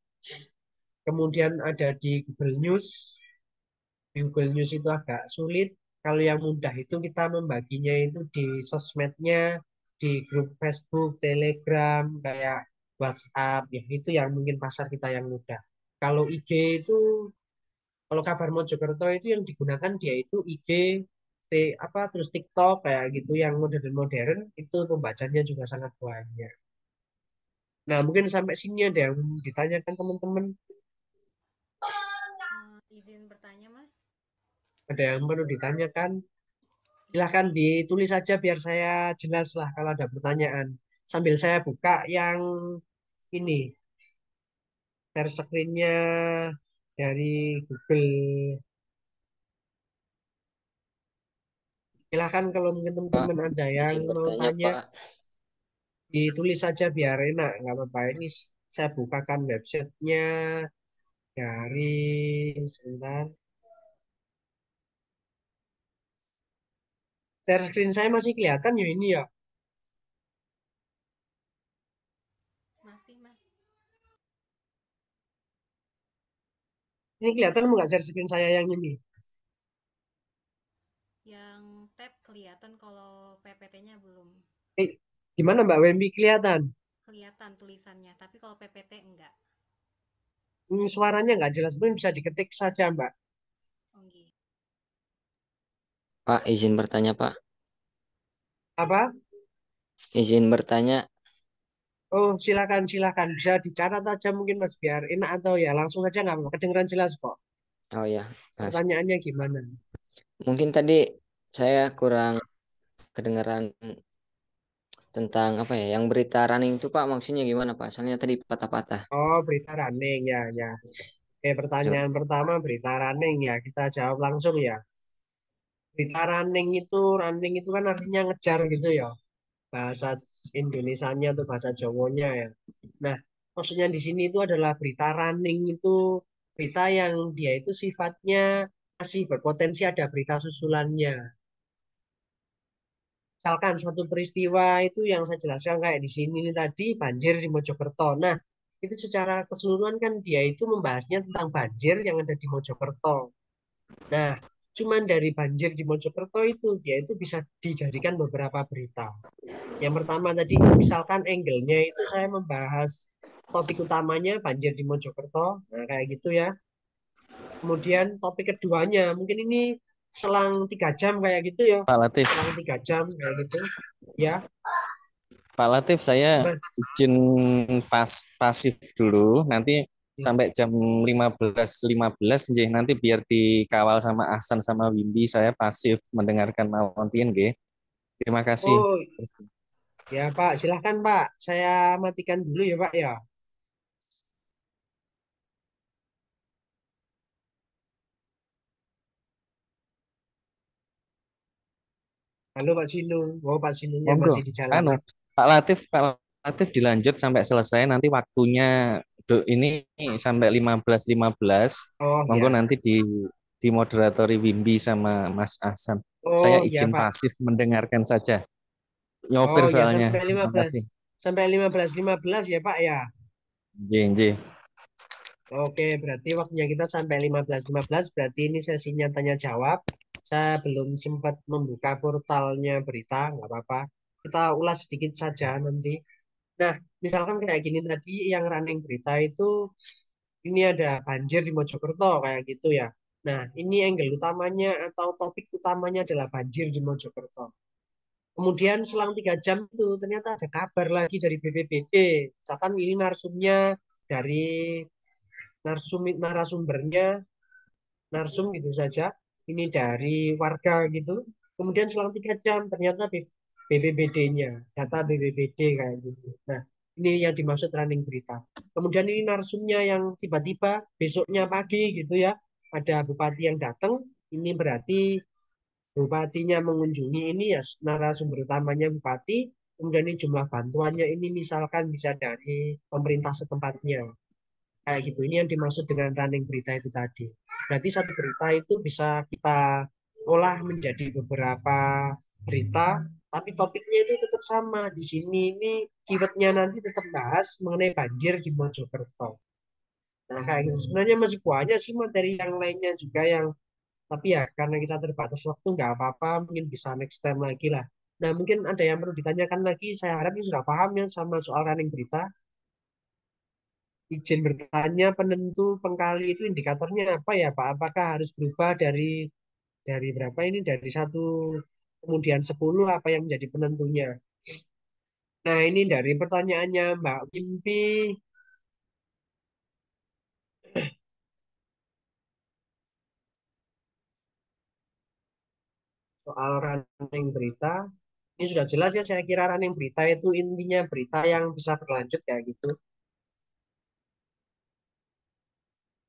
Kemudian ada di Google News. Di Google News itu agak sulit. Kalau yang mudah itu kita membaginya itu di sosmednya, di grup Facebook, Telegram, kayak WhatsApp, ya itu yang mungkin pasar kita yang mudah. Kalau IG itu, kalau kabar Mojokerto itu yang digunakan dia itu IG, apa terus TikTok kayak gitu yang modern-modern itu pembacanya juga sangat banyak. Nah, mungkin sampai sini ada yang ditanyakan teman-teman. Izin bertanya, Mas. Ada yang perlu ditanyakan? Silahkan ditulis saja biar saya jelas lah kalau ada pertanyaan. Sambil saya buka yang ini, share screen-nya dari Google. Silahkan kalau mungkin Pak, teman-teman ada yang izin mau bertanya, tanya, Pak. ditulis saja biar enak. Nggak apa-apa. Ini saya bukakan websitenya dari sebentar. Share screen saya masih kelihatan ya ini ya. Masih, Mas. Ini kelihatan nggak share screen saya yang ini? Yang tab kelihatan, kalau PPT-nya belum Gimana Mbak Wembi kelihatan? kelihatan tulisannya, tapi kalau PPT enggak. Suaranya nggak jelas, mungkin bisa diketik saja Mbak. Oke. Pak, izin bertanya, Pak. Apa? Izin bertanya. Oh, silakan, silakan. Bisa dicatat aja mungkin Mas biar enak atau ya langsung aja nggak apa-apa. Kedengeran jelas kok. Oh ya, Pertanyaannya gimana? mungkin tadi saya kurang kedengaran tentang apa ya, yang berita running itu Pak, maksudnya gimana Pak? Soalnya tadi patah-patah. Oh, berita running ya, ya. Oke, pertanyaan pertama berita running ya. Kita jawab langsung ya. Berita running itu kan artinya ngejar gitu ya. Bahasa Indonesianya atau bahasa Jawanya ya. Nah, maksudnya di sini itu adalah berita running itu berita yang dia itu sifatnya masih berpotensi ada berita susulannya. Misalkan satu peristiwa itu yang saya jelaskan kayak di sini nih tadi banjir di Mojokerto. Nah, itu secara keseluruhan kan dia itu membahasnya tentang banjir yang ada di Mojokerto. Nah, cuman dari banjir di Mojokerto itu dia itu bisa dijadikan beberapa berita. Yang pertama tadi misalkan angle-nya itu saya membahas topik utamanya banjir di Mojokerto. Nah, kayak gitu ya. Kemudian topik keduanya mungkin ini selang 3 jam kayak gitu ya. Pak Latif, Selang 3 jam kayak gitu. Ya, Pak Latif, saya Mas. izin pasif dulu. Nanti sampai jam 15.15, nanti biar dikawal sama Ahsan sama Windy, saya pasif mendengarkan Mawantien, nggih. Terima kasih. Oh, ya Pak, silahkan Pak. Saya matikan dulu ya Pak ya. Halo Pak Sinung. Oh, Pak Sinungnya Monggo. masih di jalan. Pak Latif dilanjut sampai selesai. Nanti waktunya ini sampai 15.15. Oh Monggo ya. nanti di moderatori Windy sama Mas Ahsan. Saya Oh ya izin Pak. pasif mendengarkan saja. Oh Nyopir ya soalnya. sampai Terima 15. kasih. Sampai 15.15 ya Pak ya. Nggih, nggih. Oke, berarti waktunya kita sampai 15.15. Berarti ini sesinya tanya jawab. Saya belum sempat membuka portalnya berita, nggak apa-apa. Kita ulas sedikit saja nanti. Nah, misalkan kayak gini tadi yang running berita itu ini ada banjir di Mojokerto kayak gitu ya. Nah, ini angle utamanya atau topik utamanya adalah banjir di Mojokerto. Kemudian selang 3 jam itu ternyata ada kabar lagi dari BPBD. Misalkan ini narsumnya dari narasumbernya narsum gitu saja. Ini dari warga gitu. Kemudian selang 3 jam ternyata BPBD-nya, data BPBD kayak gitu. Nah, ini yang dimaksud running berita. Kemudian ini narsumnya yang tiba-tiba besoknya pagi gitu ya, ada bupati yang datang. Ini berarti bupatinya mengunjungi ini ya narasumber utamanya bupati. Kemudian ini jumlah bantuannya ini misalkan bisa dari pemerintah setempatnya. Kayak gitu. Ini yang dimaksud dengan running berita itu tadi. Berarti satu berita itu bisa kita olah menjadi beberapa berita, tapi topiknya itu tetap sama. Di sini ini keywordnya nanti tetap bahas mengenai banjir di Mojokerto. Nah, kayak gitu. Sebenarnya masih banyak sih materi yang lainnya juga yang, tapi ya karena kita terbatas waktu nggak apa-apa, mungkin bisa next time lagi lah. Nah, mungkin ada yang perlu ditanyakan lagi. Saya harap ini sudah paham ya sama soal running berita. Izin bertanya penentu pengkali itu indikatornya apa ya Pak? Apakah harus berubah dari berapa ini, dari 1 kemudian 10, apa yang menjadi penentunya? Nah, ini dari pertanyaannya Mbak Wimpi soal running berita. Ini sudah jelas ya, saya kira running berita itu intinya berita yang bisa berlanjut kayak gitu.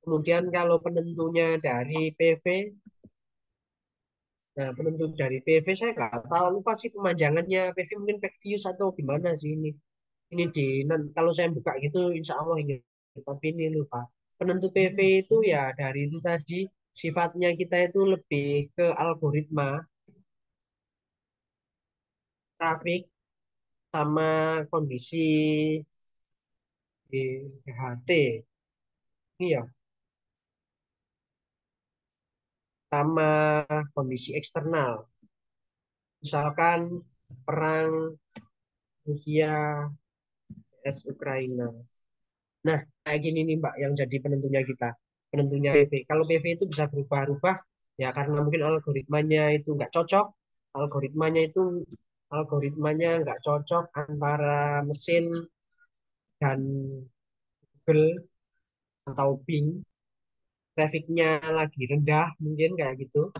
Kemudian kalau penentunya dari PV, nah penentu dari PV saya nggak tahu, lupa sih pemanjangannya PV, mungkin page views atau gimana sih ini. Ini kalau saya buka gitu insya Allah ini, tapi ini lupa. Penentu PV itu ya dari itu tadi, sifatnya kita itu lebih ke algoritma, trafik, sama kondisi di HT. Ini ya, sama kondisi eksternal. Misalkan perang Rusia vs Ukraina. Nah, kayak gini nih Mbak yang jadi penentunya kita. Penentunya PV. Kalau PV itu bisa berubah-ubah ya karena mungkin algoritmanya itu nggak cocok. Algoritmanya itu algoritmanya nggak cocok antara mesin dan Google atau Bing. Trafficnya lagi rendah mungkin kayak gitu.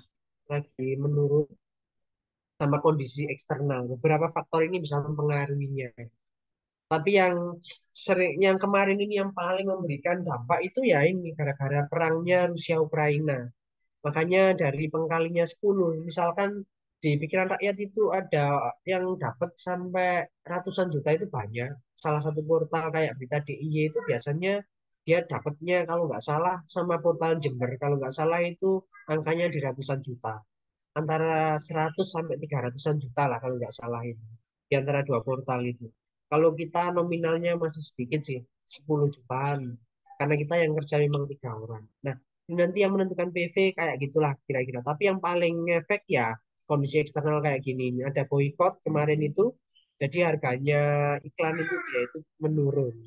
Lagi menurun sama kondisi eksternal. Beberapa faktor ini bisa mempengaruhinya. Tapi yang sering, yang kemarin ini yang paling memberikan dampak itu ya ini gara-gara perangnya Rusia Ukraina. Makanya dari pengkalinya 10, misalkan di pikiran rakyat itu ada yang dapat sampai ratusan juta itu banyak. Salah satu portal kayak Berita DIY itu biasanya dia dapatnya kalau nggak salah sama portal Jember. Kalau nggak salah itu angkanya di ratusan juta. Antara 100 sampai 300-an juta lah kalau nggak salah itu. Di antara dua portal itu. Kalau kita nominalnya masih sedikit sih, 10 jutaan. Karena kita yang kerja memang 3 orang. Nah, ini nanti yang menentukan PV kayak gitulah kira-kira. Tapi yang paling efek ya kondisi eksternal kayak gini. Ini ada boykot kemarin itu, jadi harganya iklan itu dia itu menurun.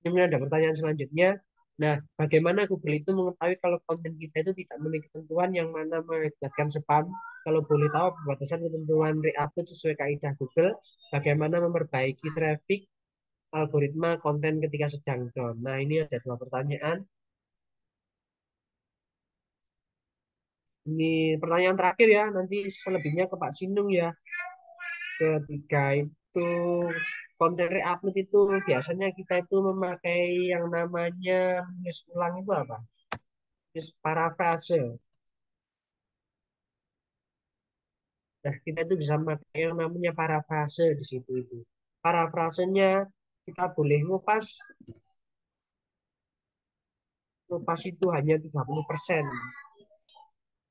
Ini kemudian ada pertanyaan selanjutnya. Nah, bagaimana Google itu mengetahui kalau konten kita itu tidak memiliki ketentuan yang mana mengakibatkan spam? Kalau boleh tahu pembatasan ketentuan reupload sesuai kaidah Google, bagaimana memperbaiki traffic algoritma konten ketika sedang down. Nah, ini ada 2 pertanyaan. Ini pertanyaan terakhir ya, nanti selebihnya ke Pak Sinung ya. Ketiga itu konten reupload itu biasanya kita itu memakai yang namanya menulis ulang itu apa? Menulis parafrase. Nah, kita itu bisa memakai yang namanya parafrase di situ itu. Parafrasenya kita boleh ngupas, ngupas itu hanya 30%.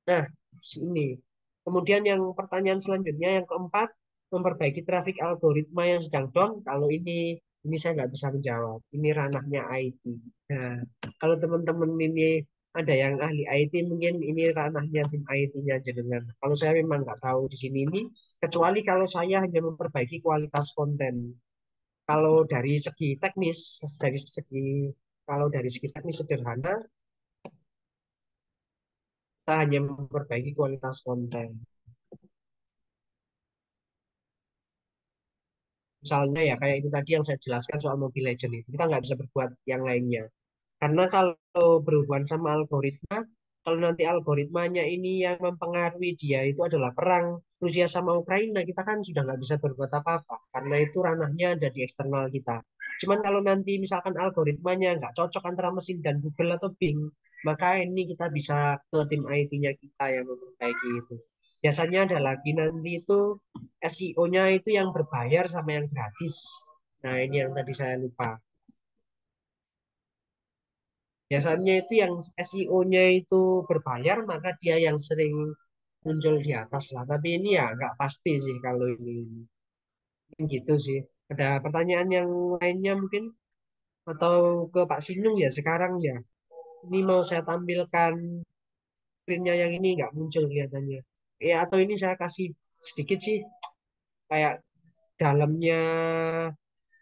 Nah, sini. Kemudian yang pertanyaan selanjutnya yang keempat, memperbaiki traffic algoritma yang sedang down. Kalau ini saya nggak bisa menjawab. Ini ranahnya IT. Nah, kalau teman-teman ini ada yang ahli IT, mungkin ini ranahnya tim IT-nya jenengan. Kalau saya memang nggak tahu di sini ini, kecuali kalau saya hanya memperbaiki kualitas konten. Kalau dari segi teknis, kalau dari segi teknis sederhana, kita hanya memperbaiki kualitas konten. Misalnya ya kayak itu tadi yang saya jelaskan soal Mobile Legends itu, kita nggak bisa berbuat yang lainnya. Karena kalau berhubungan sama algoritma, kalau nanti algoritmanya ini yang mempengaruhi dia itu adalah perang Rusia sama Ukraina, kita kan sudah nggak bisa berbuat apa-apa. Karena itu ranahnya ada di eksternal kita. Cuman kalau nanti misalkan algoritmanya nggak cocok antara mesin dan Google atau Bing, maka ini kita bisa ke tim IT-nya kita yang memperbaiki itu. biasanya ada lagi nanti itu SEO-nya itu yang berbayar sama yang gratis. Nah, ini yang tadi saya lupa. Biasanya itu yang SEO-nya itu berbayar, maka dia yang sering muncul di atas lah. Tapi ini ya nggak pasti sih kalau ini. Mungkin gitu sih. Ada pertanyaan yang lainnya mungkin? Atau ke Pak Sinung ya sekarang ya. Ini mau saya tampilkan screen-nya yang ini nggak muncul kelihatannya. Ya atau ini saya kasih sedikit sih kayak dalamnya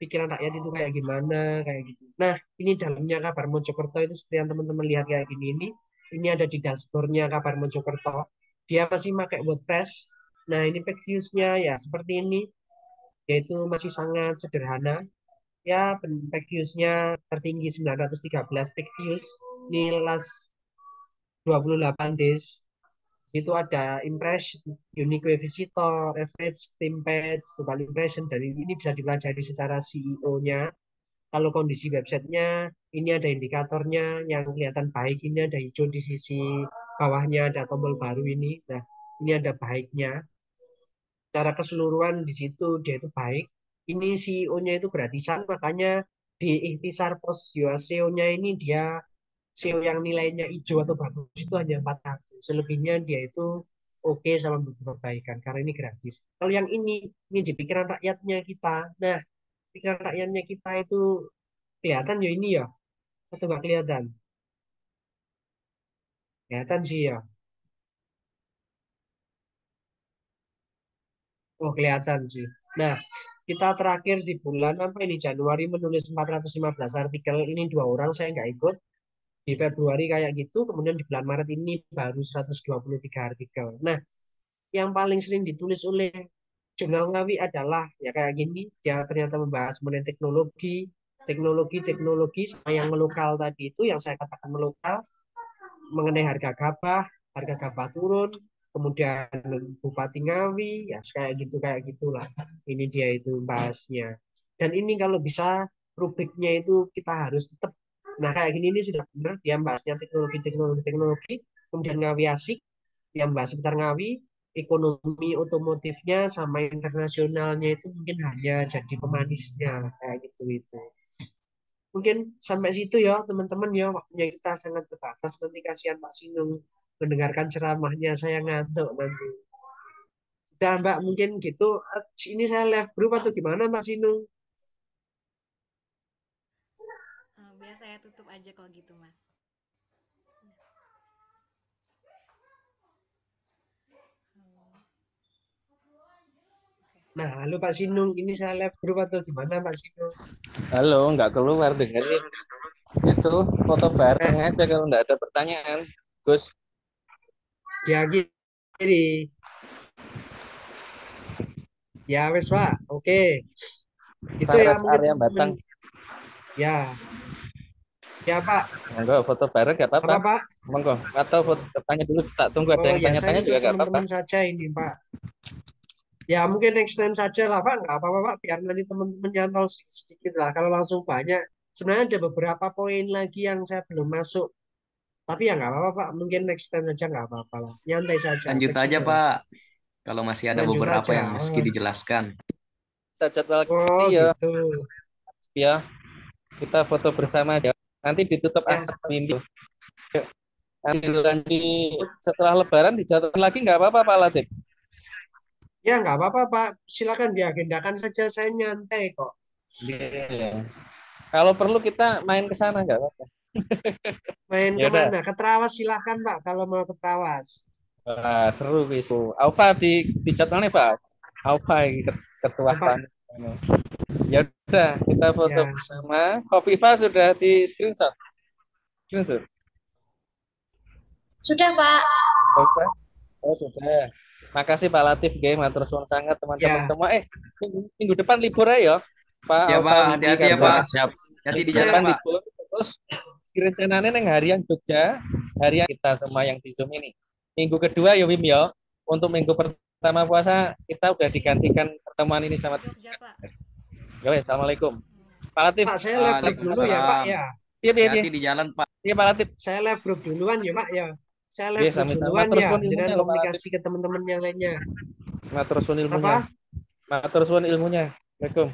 pikiran rakyat itu kayak gimana kayak gitu. Nah, ini dalamnya kabar Mojokerto itu seperti yang teman-teman lihat kayak gini ini. Ini ada di dashboardnya kabar Mojokerto. Dia masih pakai WordPress. Nah, ini page views-nya ya seperti ini. Yaitu masih sangat sederhana. Ya, page views-nya tertinggi 913 page views. Ini last 28 days. Itu ada impression, unique web visitor, average team page, total impression, dan ini bisa dipelajari secara CEO-nya. Kalau kondisi websitenya, ini ada indikatornya yang kelihatan baik, ini ada hijau di sisi bawahnya, ada tombol baru ini. Nah, ini ada baiknya. Secara keseluruhan di situ dia itu baik. Ini CEO-nya itu gratisan, makanya di ikhtisar post SEO-nya ini dia SEO yang nilainya hijau atau bagus itu hanya 400. Selebihnya dia itu oke sama butuh perbaikan karena ini gratis. Kalau yang ini di pikiran rakyatnya kita. Nah, pikiran rakyatnya kita itu kelihatan ya ini ya atau nggak kelihatan? Kelihatan sih ya. Oh, kelihatan sih. Nah, kita terakhir di bulan apa ini Januari menulis 415 artikel. Ini 2 orang saya nggak ikut. Di Februari kayak gitu, kemudian di bulan Maret ini baru 123 artikel. Nah, yang paling sering ditulis oleh jurnal Ngawi adalah ya kayak gini, dia ternyata membahas mengenai teknologi sama yang melokal tadi itu yang saya katakan melokal, mengenai harga gabah turun, kemudian Bupati Ngawi, ya kayak gitulah. Ini dia itu bahasnya. Dan ini kalau bisa rubriknya itu kita harus tetap. Nah kayak gini ini sudah benar dia bahasnya teknologi, kemudian Ngawi asik, yang bahas seputar Ngawi, ekonomi otomotifnya sama internasionalnya itu mungkin hanya jadi pemanisnya kayak gitu itu. Mungkin sampai situ ya teman-teman ya, waktunya kita sangat terbatas, nanti kasihan Pak Sinung mendengarkan ceramahnya saya ngantuk nanti. Dan Mbak mungkin gitu. Ini saya live group atau gimana Pak Sinung? Biar saya tutup aja kalau gitu Mas. Nah, halo Pak Sinung, ini saya live group atau gimana Pak Sinung? Halo, nggak keluar dengerin. Itu foto bareng aja kalau nggak ada pertanyaan. Gus. Diakhiri. Ya wes Pak, oke. Itu ya Sarah mungkin area Batang. Ya. Ya Pak. Monggo foto bareng nggak apa-apa. Apa Pak? Monggo. Atau foto tanya dulu, tak tunggu ada yang ya, tanya-tanya juga nggak apa-apa. Teman-teman saja ini Pak. Ya mungkin next time saja lah Pak, nggak apa-apa Pak, biar nanti teman-teman nyantol sedikit lah. Kalau langsung banyak, sebenarnya ada beberapa poin lagi yang saya belum masuk. Tapi ya nggak apa-apa Pak, mungkin next time saja nggak apa-apa lah. Nyantai saja. Lanjut aja Pak. Kalau masih ada Lanjut beberapa aja. yang meski dijelaskan. Kita jadwal ya. Gitu. Ya. Kita foto bersama aja. Nanti ditutup asap mimpi. Nanti setelah Lebaran dijadwalkan lagi nggak apa-apa Pak Latif? Ya nggak apa-apa Pak, silakan diagendakan saja, saya nyantai kok. Yeah. Kalau perlu kita main ke sana nggak apa-apa. Main kemana? Ke Trawas silakan Pak, kalau mau ke Trawas. Wah, seru itu. Alfa dijadwalnya Pak. Alfa ketua PAN. Ya udah, kita foto bersama. Kofifa sudah di screenshot. Sudah Pak. Oh sudah. Makasih Pak Latif, matur suwun sangat teman-teman semua. Minggu depan libur ya, Pak. Ya Pak, hati-hati ya Pak. Siap. Hati di jalan Pak. Terus rencananya neng harian Jogja, harian kita semua yang di Zoom ini. Minggu kedua ya Wim ya. Untuk minggu pertama puasa kita udah digantikan pertemuan ini sama Jogja Pak. Ya, assalamualaikum. Pak Latif. Pak, saya live group dulu ya Pak ya. Iya. Hati di jalan Pak. Iya Pak Latif. Saya live group duluan ya Pak ya. Saya Oke, live sami-sami. duluan Matur ya, suwun jangan ilmunya loh Pak Latif. komunikasi ke teman-teman yang lainnya. Matur suwun ilmunya. Apa? Matur suwun ilmunya. Assalamualaikum.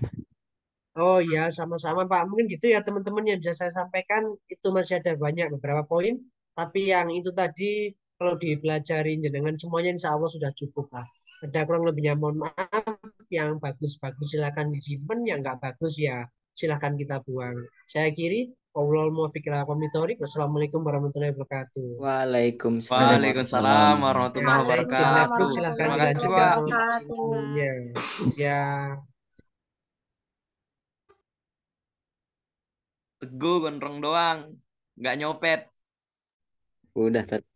Oh ya, sama-sama Pak. Mungkin gitu ya teman-teman yang bisa saya sampaikan. Itu masih ada banyak beberapa poin. Tapi yang itu tadi kalau dipelajari dengan semuanya insya Allah sudah cukup lah. Ada kurang lebihnya mohon maaf. Yang bagus-bagus silakan disimpan. Yang nggak bagus ya silakan kita buang. Saya kiri. Wassalamualaikum warahmatullahi wabarakatuh. Waalaikumsalam Waalaikumsalam warahmatullahi warahmatullahi Saya izin Waalaikumsalam live group wabarakatuh. silakan Terima warahmatullahi kasih, dilanjutkan Pak. sama Pak wabarakatuh. sebelumnya. Ya. Teguh gondrong doang, nggak nyopet. Udah tadi.